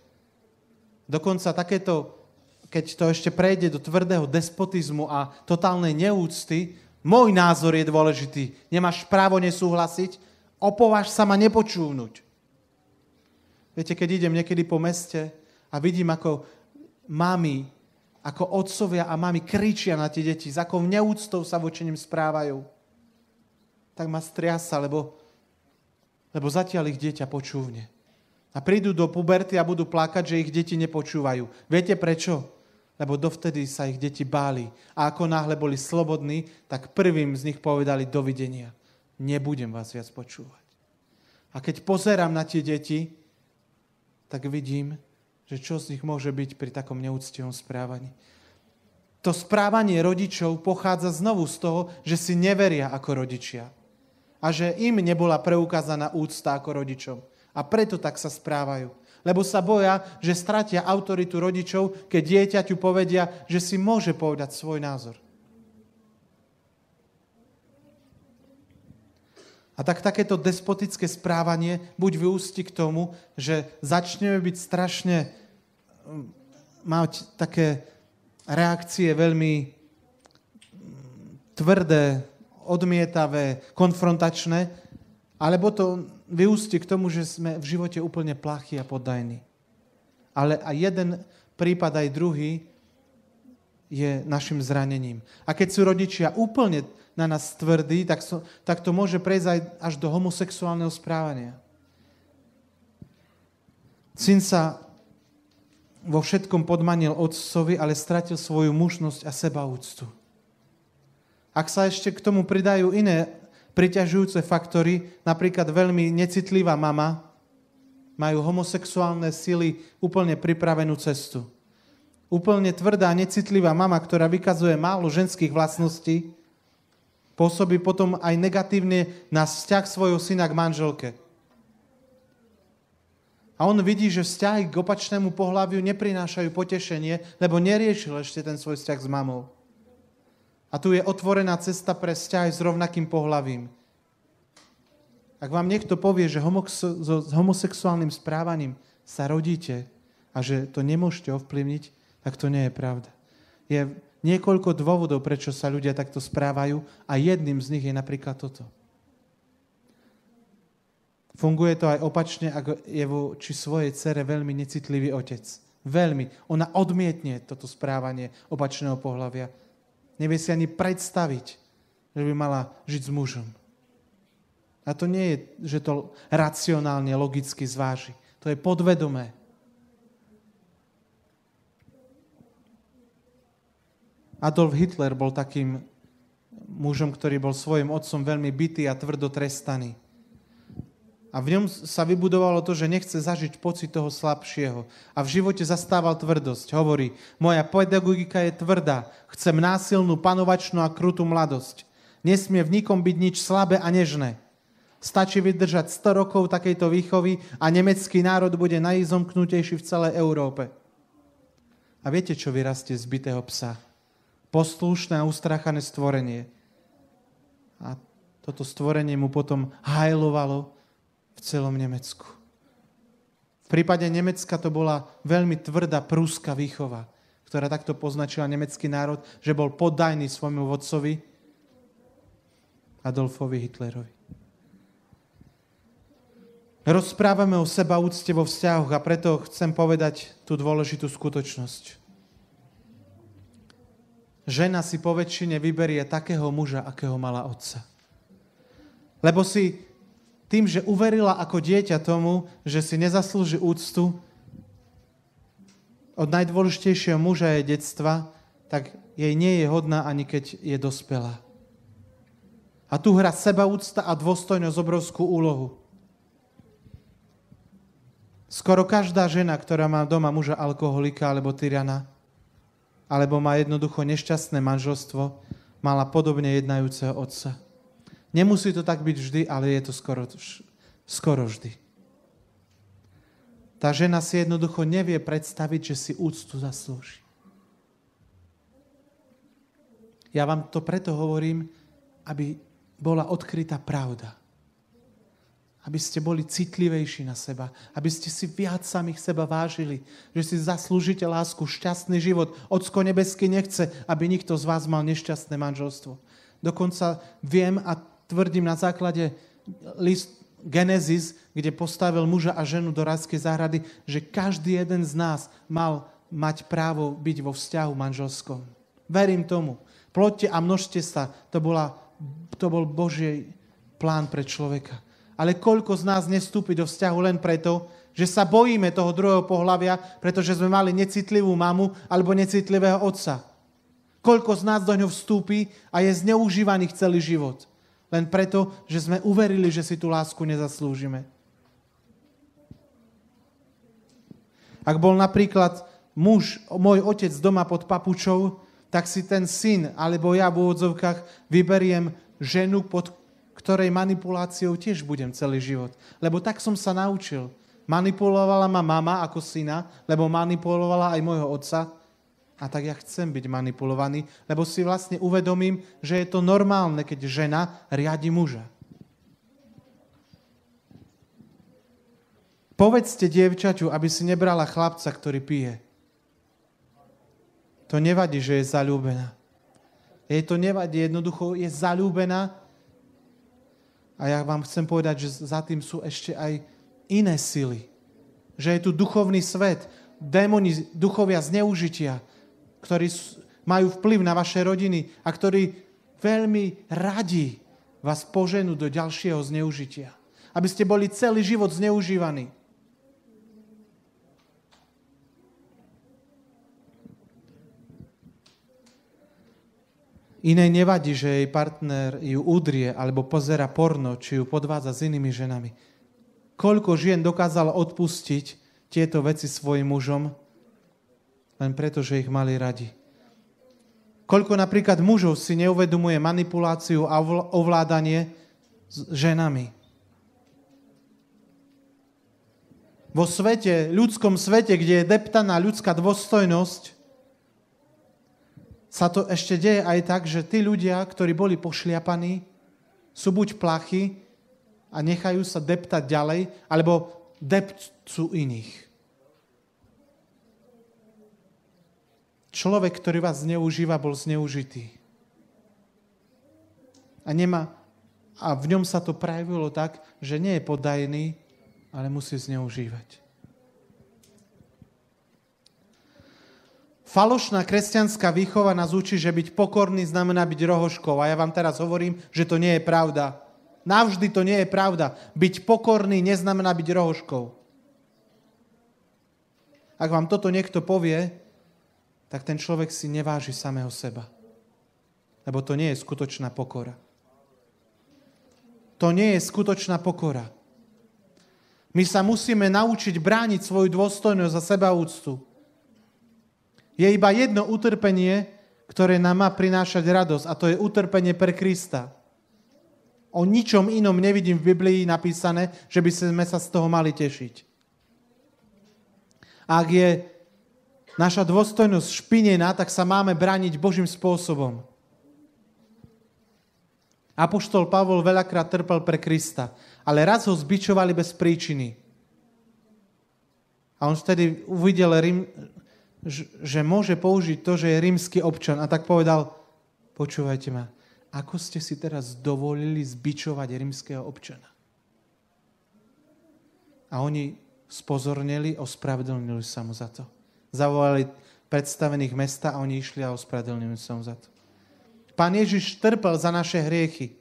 Dokonca takéto, keď to ešte prejde do tvrdého despotizmu a totálnej neúcty, môj názor je dôležitý, nemáš právo nesúhlasiť, opováž sa ma nepočúvnuť. Viete, keď idem niekedy po meste a vidím, ako mami, ako otcovia a mami kričia na tie deti, s akou neúctou sa voči nim správajú, tak ma striasa, lebo zatiaľ ich dieťa počúvne. A prídu do puberty a budú plakať, že ich deti nepočúvajú. Viete prečo? Lebo dovtedy sa ich deti báli. A ako náhle boli slobodní, tak prvým z nich povedali dovidenia. Nebudem vás viac počúvať. A keď pozerám na tie deti, tak vidím, že čo z nich môže byť pri takom neúctivom správaní. To správanie rodičov pochádza znovu z toho, že si neveria ako rodičia. A že im nebola preukázaná úcta ako rodičom. A preto tak sa správajú. Lebo sa boja, že stratia autoritu rodičov, keď dieťaťu povedia, že si môže povedať svoj názor. A tak takéto despotické správanie buď vyústi k tomu, že začneme byť strašne mať také reakcie veľmi tvrdé, odmietavé, konfrontačné, alebo to vyústi k tomu, že sme v živote úplne plachí a poddajní. Ale aj jeden prípad, aj druhý je našim zranením. A keď sú rodičia úplne na nás tvrdí, tak to môže prejsť aj až do homosexuálneho správania. Syn sa vo všetkom podmanil otcovi, ale stratil svoju mužnosť a sebaúctu. Ak sa ešte k tomu pridajú iné priťažujúce faktory, napríklad veľmi necitlivá mama, majú homosexuálne sily úplne pripravenú cestu. Úplne tvrdá, necitlivá mama, ktorá vykazuje málo ženských vlastností, pôsobí potom aj negatívne na vzťah svojho syna k manželke. A on vidí, že vzťahy k opačnému pohlaviu neprinášajú potešenie, lebo neriešil ešte ten svoj vzťah s mamou. A tu je otvorená cesta pre vzťahy s rovnakým pohlavím. Ak vám niekto povie, že s homosexuálnym správaním sa rodíte a že to nemôžete ovplyvniť, tak to nie je pravda. Je niekoľko dôvodov, prečo sa ľudia takto správajú a jedným z nich je napríklad toto. Funguje to aj opačne, ako je voči svojej dcere veľmi necitlivý otec. Veľmi. Ona odmietne toto správanie opačného pohlavia. Nevie si ani predstaviť, že by mala žiť s mužom. A to nie je, že to racionálne, logicky zváži. To je podvedomé. Adolf Hitler bol takým mužom, ktorý bol svojim otcom veľmi bitý a tvrdo trestaný. A v ňom sa vybudovalo to, že nechce zažiť pocit toho slabšieho. A v živote zastával tvrdosť. Hovorí, moja pedagogika je tvrdá. Chcem násilnú, panovačnú a krutú mladosť. Nesmie v nikom byť nič slabé a nežné. Stačí vydržať 100 rokov takejto výchovy a nemecký národ bude najzomknutejší v celej Európe. A viete, čo vyrastie z bitého psa? Poslušné a ustráchané stvorenie. A toto stvorenie mu potom hajlovalo v celom Nemecku. V prípade Nemecka to bola veľmi tvrdá prúska výchova, ktorá takto poznačila nemecký národ, že bol poddajný svojmu vodcovi Adolfovi Hitlerovi. Rozprávame o sebaúcte vo vzťahoch a preto chcem povedať tú dôležitú skutočnosť. Žena si poväčšine vyberie takého muža, akého mala otca. Lebo si tým, že uverila ako dieťa tomu, že si nezaslúži úctu od najdôležitejšieho muža jej detstva, tak jej nie je hodná, ani keď je dospelá. A tu hrá sebaúcta a dôstojnosť obrovskú úlohu. Skoro každá žena, ktorá má doma muža alkoholika alebo tyrana, alebo má jednoducho nešťastné manželstvo, mala podobne jednajúceho otca. Nemusí to tak byť vždy, ale je to skoro vždy. Tá žena si jednoducho nevie predstaviť, že si úctu zaslúži. Ja vám to preto hovorím, aby bola odkrytá pravda. Aby ste boli citlivejší na seba. Aby ste si viac samých seba vážili. Že si zaslúžite lásku, šťastný život. Ocko nebeský nechce, aby nikto z vás mal nešťastné manželstvo. Dokonca viem a tvrdím na základe list Genesis, kde postavil muža a ženu do rajskej záhrady, že každý jeden z nás mal mať právo byť vo vzťahu manželskom. Verím tomu. Ploďte a množte sa. To bol Boží plán pre človeka. Ale koľko z nás nestúpi do vzťahu len preto, že sa bojíme toho druhého pohlavia, pretože sme mali necitlivú mamu alebo necitlivého otca. Koľko z nás do ňoho vstúpi a je zneužívaných celý život. Len preto, že sme uverili, že si tú lásku nezaslúžime. Ak bol napríklad môj otec doma pod papučou, tak si ten syn, alebo ja v úvodzovkách vyberiem ženu, pod ktorej manipuláciou tiež budem celý život. Lebo tak som sa naučil. Manipulovala ma mama ako syna, lebo manipulovala aj môjho otca. A tak ja chcem byť manipulovaný, lebo si vlastne uvedomím, že je to normálne, keď žena riadi muža. Povedzte dievčaťu, aby si nebrala chlapca, ktorý pije. To nevadí, že je zaľúbená. Jej to nevadí, jednoducho je zaľúbená. A ja vám chcem povedať, že za tým sú ešte aj iné sily. Že je tu duchovný svet, démoni, duchovia zneužitia, ktorí majú vplyv na vaše rodiny a ktorí veľmi radi vás poženú do ďalšieho zneužitia. Aby ste boli celý život zneužívaní. Inej nevadí, že jej partner ju udrie alebo pozera porno, či ju podvádza s inými ženami. Koľko žien dokázalo odpustiť tieto veci svojim mužom, len preto, že ich mali radi. Koľko napríklad mužov si neuvedomuje manipuláciu a ovládanie s ženami. Vo svete, ľudskom svete, kde je deptaná ľudská dôstojnosť, sa to ešte deje aj tak, že tí ľudia, ktorí boli pošliapaní, sú buď plachy a nechajú sa deptať ďalej, alebo depcú iných. Človek, ktorý vás zneužíva, bol zneužitý. A v ňom sa to prejavilo tak, že nie je podajný, ale musí zneužívať. Falošná kresťanská výchova nás učí, že byť pokorný znamená byť rohoškou. A ja vám teraz hovorím, že to nie je pravda. Navždy to nie je pravda. Byť pokorný neznamená byť rohoškou. Ak vám toto niekto povie, tak ten človek si neváži samého seba. Lebo to nie je skutočná pokora. To nie je skutočná pokora. My sa musíme naučiť brániť svoju dôstojnosť a sebaúctu. Je iba jedno utrpenie, ktoré nám má prinášať radosť, a to je utrpenie pre Krista. O ničom inom nevidím v Biblii napísané, že by sme sa z toho mali tešiť. Ak je naša dôstojnosť špinená, tak sa máme brániť Božím spôsobom. Apoštol Pavol veľakrát trpel pre Krista, ale raz ho zbičovali bez príčiny. A on vtedy uvidel, že môže použiť to, že je rímsky občan. A tak povedal, počúvajte ma, ako ste si teraz dovolili zbičovať rímskeho občana? A oni spozornili, ospravedlnili sa mu za to. Zavolali predstavených mesta a oni išli a ospravedlnili sa mu za to. Pán Ježiš trpel za naše hriechy,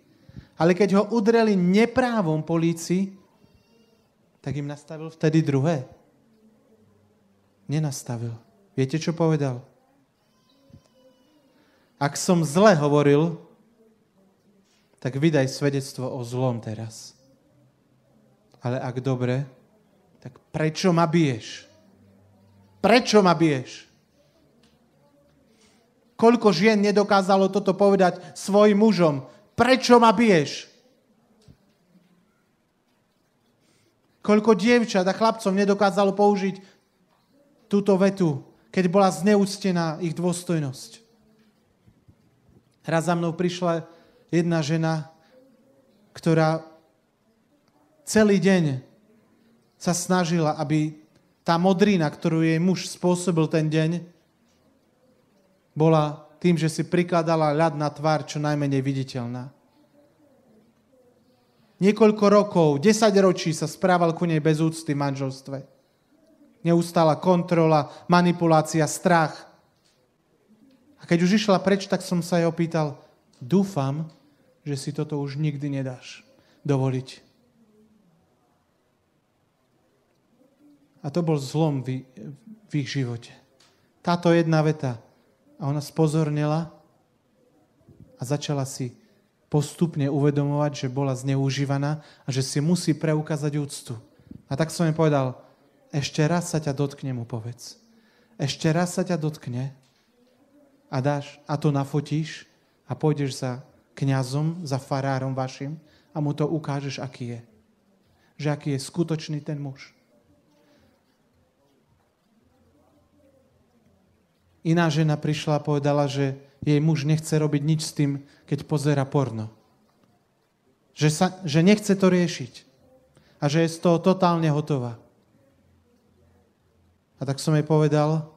ale keď ho udreli neprávom po líci, tak im nastavil vtedy druhé. Nenastavil. Viete, čo povedal? Ak som zle hovoril, tak vydaj svedectvo o zlom teraz. Ale ak dobre, tak prečo ma biješ? Prečo ma biješ? Koľko žien nedokázalo toto povedať svojim mužom? Prečo ma biješ? Koľko dievčat a chlapcov nedokázalo použiť túto vetu, keď bola zneúctená ich dôstojnosť. Raz za mnou prišla jedna žena, ktorá celý deň sa snažila, aby tá modrina, ktorú jej muž spôsobil ten deň, bola tým, že si prikladala ľad na tvár čo najmenej viditeľná. Niekoľko rokov, 10 ročí sa správal ku nej bez úcty v manželstve. Neustála kontrola, manipulácia, strach. A keď už išla preč, tak som sa jej opýtal, dúfam, že si toto už nikdy nedáš dovoliť. A to bol zlom v ich živote. Táto jedna veta. A ona spozornila a začala si postupne uvedomovať, že bola zneužívaná a že si musí preukázať úctu. A tak som jej povedal, ešte raz sa ťa dotkne, mu povedz. Ešte raz sa ťa dotkne a dáš, a to nafotíš a pôjdeš za kňazom, za farárom vašim a mu to ukážeš, aký je. Že aký je skutočný ten muž. Iná žena prišla a povedala, že jej muž nechce robiť nič s tým, keď pozerá porno. Že nechce to riešiť. A že je z toho totálne hotová. A tak som jej povedal,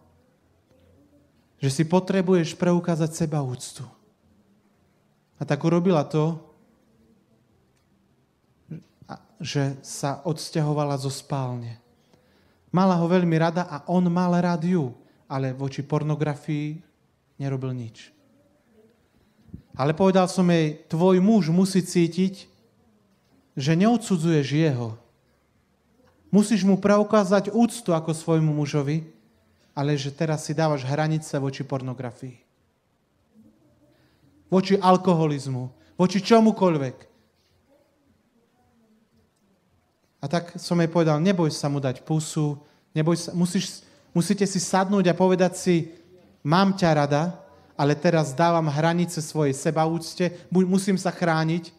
že si potrebuješ preukázať seba úctu. A tak urobila to, že sa odsťahovala zo spálne. Mala ho veľmi rada a on mal rád ju, ale voči pornografii nerobil nič. Ale povedal som jej, tvoj muž musí cítiť, že neodsudzuješ jeho. Musíš mu preukázať úctu ako svojmu mužovi, ale že teraz si dávaš hranice voči pornografii. Voči alkoholizmu, voči čomukoľvek. A tak som jej povedal, neboj sa mu dať pusu, neboj sa, musíte si sadnúť a povedať si, mám ťa rada, ale teraz dávam hranice svojej sebaúcte, musím sa chrániť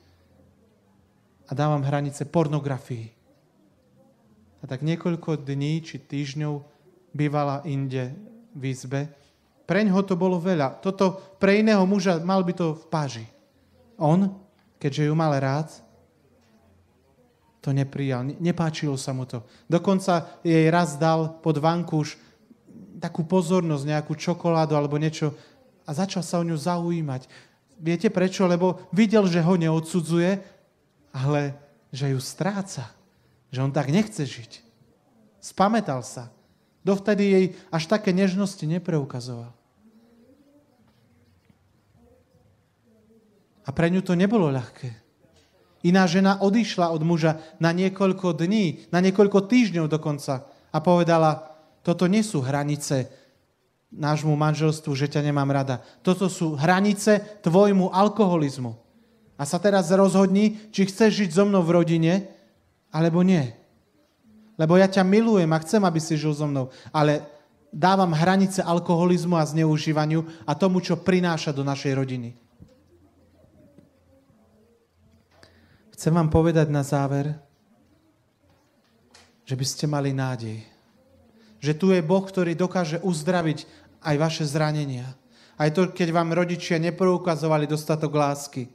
a dávam hranice pornografii. A tak niekoľko dní či týždňov bývala inde v izbe. Preňho to bolo veľa. Toto pre iného muža mal by to v páži. On, keďže ju mal rád, to neprijal. Nepáčilo sa mu to. Dokonca jej raz dal pod vankúš takú pozornosť, nejakú čokoládu alebo niečo a začal sa o ňu zaujímať. Viete prečo? Lebo videl, že ho neodsudzuje, ale že ju stráca. Že on tak nechce žiť. Spamätal sa. Dovtedy jej až také nežnosti nepreukazoval. A pre ňu to nebolo ľahké. Iná žena odišla od muža na niekoľko dní, na niekoľko týždňov dokonca a povedala, toto nie sú hranice nášmu manželstvu, že ťa nemám rada. Toto sú hranice tvojmu alkoholizmu. A sa teraz rozhodni, či chceš žiť so mnou v rodine, alebo nie. Lebo ja ťa milujem a chcem, aby si žil so mnou. Ale dávam hranice alkoholizmu a zneužívaniu a tomu, čo prináša do našej rodiny. Chcem vám povedať na záver, že by ste mali nádej. Že tu je Boh, ktorý dokáže uzdraviť aj vaše zranenia. Aj to, keď vám rodičia nepreukazovali dostatok lásky.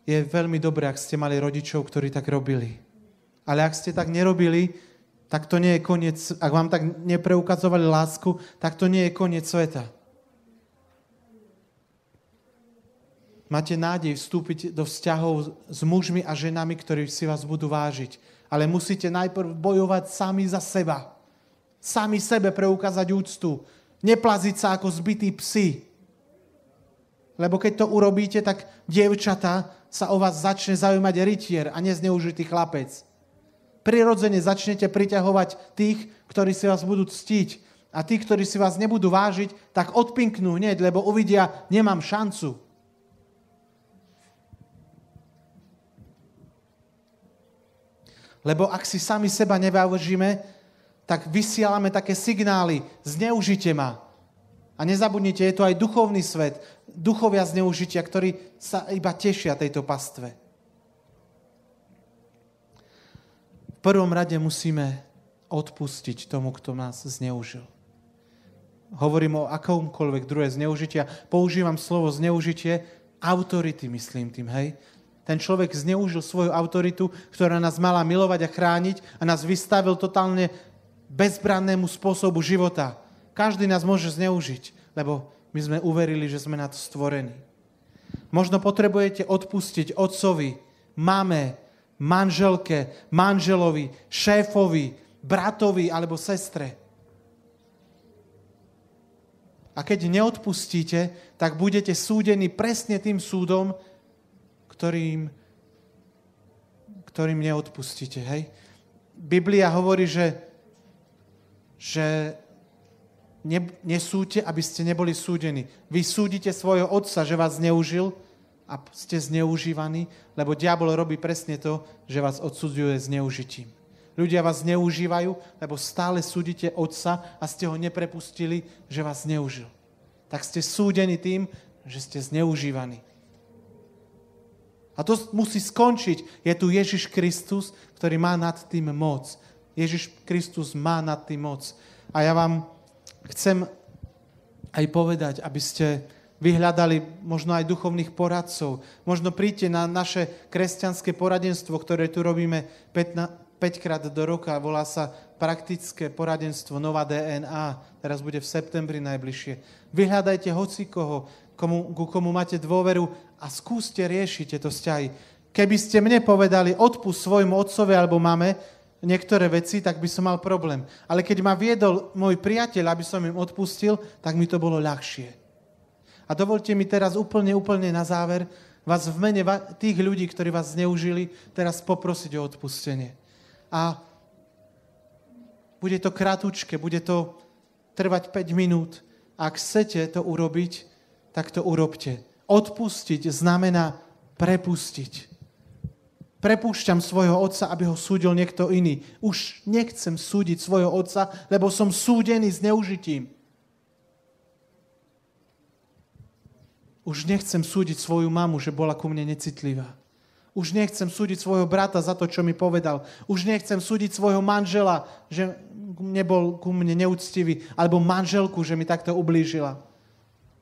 Je veľmi dobré, ak ste mali rodičov, ktorí tak robili. Ale ak ste tak nerobili, tak to nie je koniec. Ak vám tak nepreukazovali lásku, tak to nie je koniec sveta. Máte nádej vstúpiť do vzťahov s mužmi a ženami, ktorí si vás budú vážiť. Ale musíte najprv bojovať sami za seba. Sami sebe preukázať úctu. Neplaziť sa ako zbití psi. Lebo keď to urobíte, tak dievčatá sa o vás začne zaujímať rytier a nezneužitý chlapec. Prirodzene začnete priťahovať tých, ktorí si vás budú ctiť. A tí, ktorí si vás nebudú vážiť, tak odpinknú hneď, lebo uvidia, nemám šancu. Lebo ak si sami seba nevážime, tak vysielame také signály, zneužite ma. A nezabudnite, je to aj duchovný svet, duchovia zneužitia, ktorí sa iba tešia tejto pastve. V prvom rade musíme odpustiť tomu, kto nás zneužil. hovorím o akomkoľvek druhé zneužitia, používam slovo zneužitie, autority myslím tým, hej. Ten človek zneužil svoju autoritu, ktorá nás mala milovať a chrániť a nás vystavil totálne bezbrannému spôsobu života. Každý nás môže zneužiť, lebo my sme uverili, že sme na to stvorení. Možno potrebujete odpustiť otcovi, mame, manželke, manželovi, šéfovi, bratovi alebo sestre. A keď neodpustíte, tak budete súdení presne tým súdom, ktorým neodpustíte. Hej? Biblia hovorí, že nesúďte, aby ste neboli súdení. Vy súdite svojho otca, že vás zneužil a ste zneužívaní, lebo diabol robí presne to, že vás odsudzuje zneužitím. Ľudia vás zneužívajú, lebo stále súdite otca a ste ho neprepustili, že vás zneužil. Tak ste súdení tým, že ste zneužívaní. A to musí skončiť. Je tu Ježiš Kristus, ktorý má nad tým moc. Ježiš Kristus má nad tým moc. A ja vám chcem aj povedať, aby ste vyhľadali možno aj duchovných poradcov. Možno príďte na naše kresťanské poradenstvo, ktoré tu robíme 5 krát do roka. Volá sa Praktické poradenstvo Nová DNA. Teraz bude v septembri najbližšie. Vyhľadajte hocikoho, ku komu máte dôveru a skúste riešiť tieto vzťahy. Keby ste mne povedali, odpusť svojmu otcovi alebo mame niektoré veci, tak by som mal problém. Ale keď ma viedol môj priateľ, aby som im odpustil, tak mi to bolo ľahšie. A dovolte mi teraz úplne na záver vás v mene tých ľudí, ktorí vás zneužili, teraz poprosiť o odpustenie. A bude to kratučké, bude to trvať 5 minút. Ak chcete to urobiť, tak to urobte. Odpustiť znamená prepustiť. Prepúšťam svojho otca, aby ho súdil niekto iný. Už nechcem súdiť svojho otca, lebo som súdený zneužitím. Už nechcem súdiť svoju mamu, že bola ku mne necitlivá. Už nechcem súdiť svojho brata za to, čo mi povedal. Už nechcem súdiť svojho manžela, že nebol ku mne neúctivý, alebo manželku, že mi takto ublížila.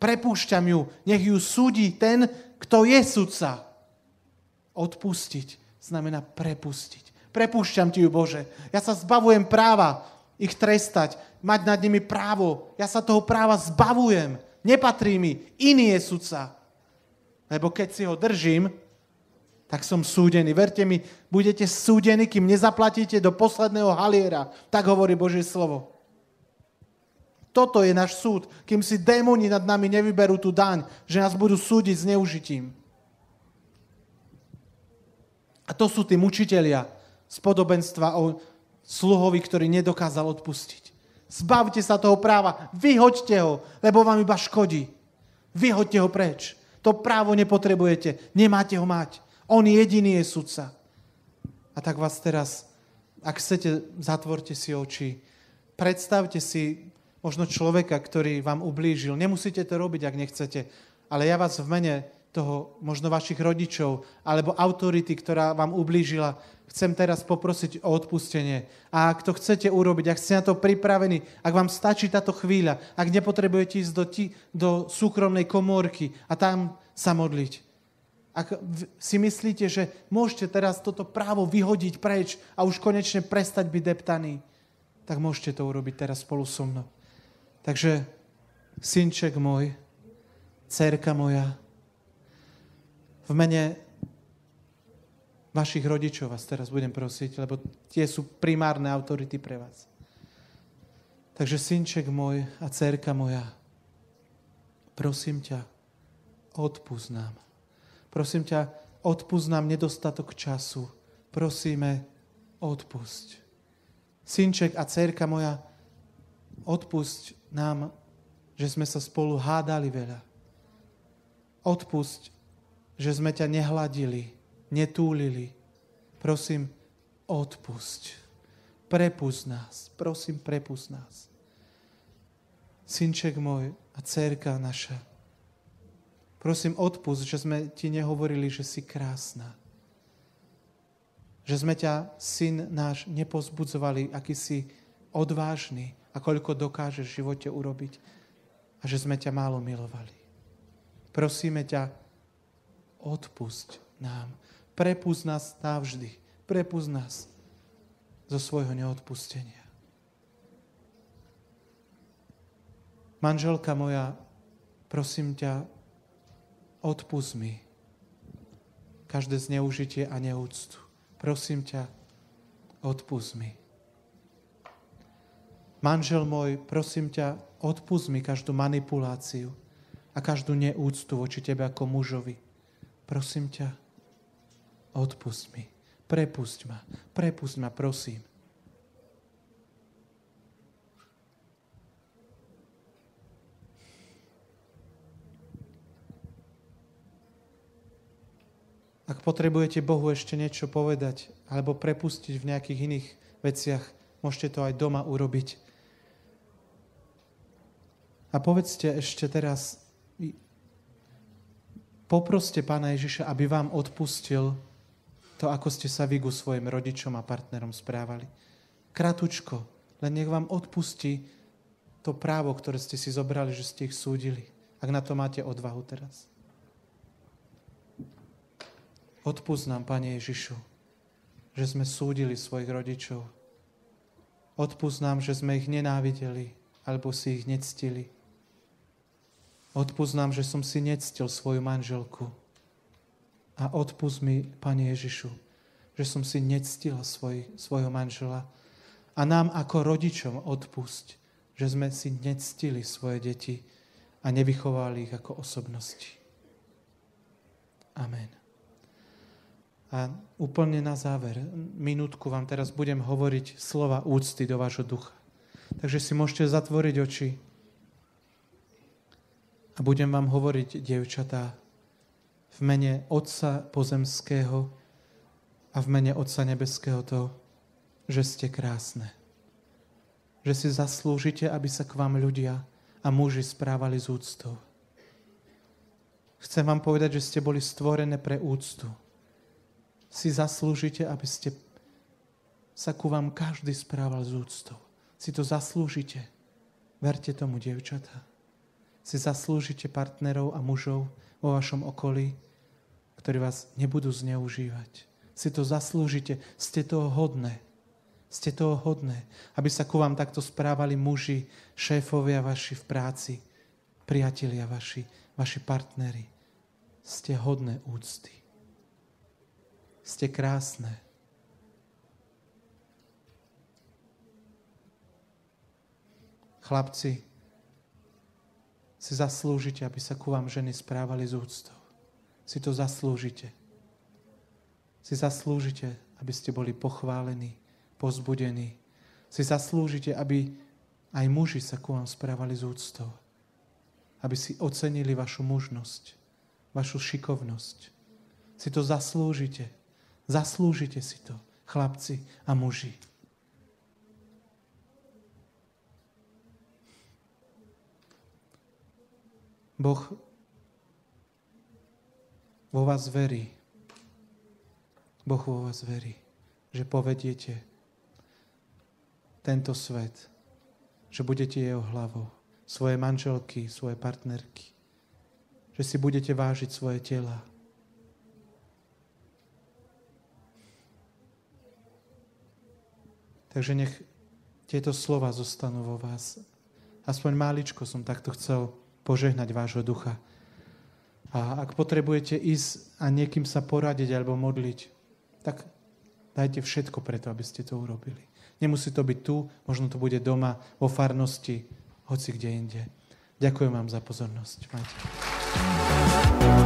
Prepúšťam ju, nech ju súdi ten, kto je sudca. Odpustiť znamená prepustiť. Prepúšťam ti ju, Bože. Ja sa zbavujem práva ich trestať, mať nad nimi právo. Ja sa toho práva zbavujem. Nepatrí mi. Iný je sudca. Lebo keď si ho držím, tak som súdený. Verte mi, budete súdení, kým nezaplatíte do posledného haliera. Tak hovorí Božie slovo. Toto je náš súd, kým si démoni nad nami nevyberú tú daň, že nás budú súdiť zneužitím. A to sú tí mučitelia z podobenstva o sluhovi, ktorý nedokázal odpustiť. Zbavte sa toho práva, vyhoďte ho, lebo vám iba škodí. Vyhoďte ho preč. To právo nepotrebujete, nemáte ho mať. On jediný je sudca. A tak vás teraz, ak chcete, zatvorte si oči. Predstavte si možno človeka, ktorý vám ublížil. Nemusíte to robiť, ak nechcete. Ale ja vás v mene toho, možno vašich rodičov, alebo autority, ktorá vám ublížila, chcem teraz poprosiť o odpustenie. A ak to chcete urobiť, ak ste na to pripravení, ak vám stačí táto chvíľa, ak nepotrebujete ísť do súkromnej komórky a tam sa modliť. Ak si myslíte, že môžete teraz toto právo vyhodiť preč a už konečne prestať byť deptaný, tak môžete to urobiť teraz spolu so mnou. Takže, synček môj, dcérka moja, v mene vašich rodičov vás teraz budem prosiť, lebo tie sú primárne autority pre vás. Takže, synček môj a dcérka moja, prosím ťa, odpusť nám. Prosím ťa, odpusť nám nedostatok času. Prosíme, odpusť. Synček a dcérka moja, odpusť nám, že sme sa spolu hádali veľa. Odpusť, že sme ťa nehladili, netúlili. Prosím, odpusť. Prepusť nás. Prosím, prepusť nás. Synček môj a dcérka naša, prosím, odpusť, že sme ti nehovorili, že si krásna. Že sme ťa, syn náš, nepozbudzovali, aký si odvážny a koľko dokážeš v živote urobiť. a že sme ťa málo milovali. Prosíme ťa, odpusť nám. Prepusť nás navždy. Prepusť nás zo svojho neodpustenia. Manželka moja, prosím ťa, odpusť mi každé zneužitie a neúctu. Prosím ťa, odpusť mi. Manžel môj, prosím ťa, odpusť mi každú manipuláciu a každú neúctu voči tebe ako mužovi. Prosím ťa, odpusť mi. Prepusť ma, prosím. Ak potrebujete Bohu ešte niečo povedať alebo prepustiť v nejakých iných veciach, môžete to aj doma urobiť. A povedzte ešte teraz, poproste Pána Ježiša, aby vám odpustil to, ako ste sa vy ku svojim rodičom a partnerom správali. Kratučko, len nech vám odpustí to právo, ktoré ste si zobrali, že ste ich súdili. Ak na to máte odvahu teraz. Odpusť nám, Pane Ježišu, že sme súdili svojich rodičov. Odpusť nám, že sme ich nenávideli, alebo si ich nectili. Odpusť nám, že som si nectil svoju manželku. A odpusť mi, Pane Ježišu, že som si nectila svojho manžela. A nám ako rodičom odpusť, že sme si nectili svoje deti a nevychovali ich ako osobnosti. Amen. A úplne na záver, minútku vám teraz budem hovoriť slova úcty do vášho ducha. Takže si môžete zatvoriť oči a budem vám hovoriť, dievčatá, v mene Otca pozemského a v mene Otca nebeského to, že ste krásne. Že si zaslúžite, aby sa k vám ľudia a muži správali s úctou. Chcem vám povedať, že ste boli stvorené pre úctu. Si zaslúžite, aby ste sa ku vám každý správal s úctou. Si to zaslúžite. Verte tomu, dievčatá. Si zaslúžite partnerov a mužov vo vašom okolí, ktorí vás nebudú zneužívať. Si to zaslúžite. Ste toho hodné. Ste toho hodné, aby sa ku vám takto správali muži, šéfovia vaši v práci, priatelia vaši partneri. Ste hodné úcty. Ste krásne. Chlapci, si zaslúžite, aby sa ku vám ženy správali s úctou. Si to zaslúžite. Si zaslúžite, aby ste boli pochválení, povzbudení. Si zaslúžite, aby aj muži sa ku vám správali s úctou. Aby si ocenili vašu mužnosť, vašu šikovnosť. Si to zaslúžite. Zaslúžite si to, chlapci a muži. Boh vo vás verí. Boh vo vás verí, že povediete tento svet, že budete jeho hlavou, svoje manželky, svoje partnerky, že si budete vážiť svoje tela. Takže nech tieto slova zostanú vo vás. Aspoň máličko som takto chcel požehnať vášho ducha. A ak potrebujete ísť a niekým sa poradiť alebo modliť, tak dajte všetko preto, aby ste to urobili. Nemusí to byť tu, možno to bude doma, vo farnosti, hoci kde inde. Ďakujem vám za pozornosť. Majte.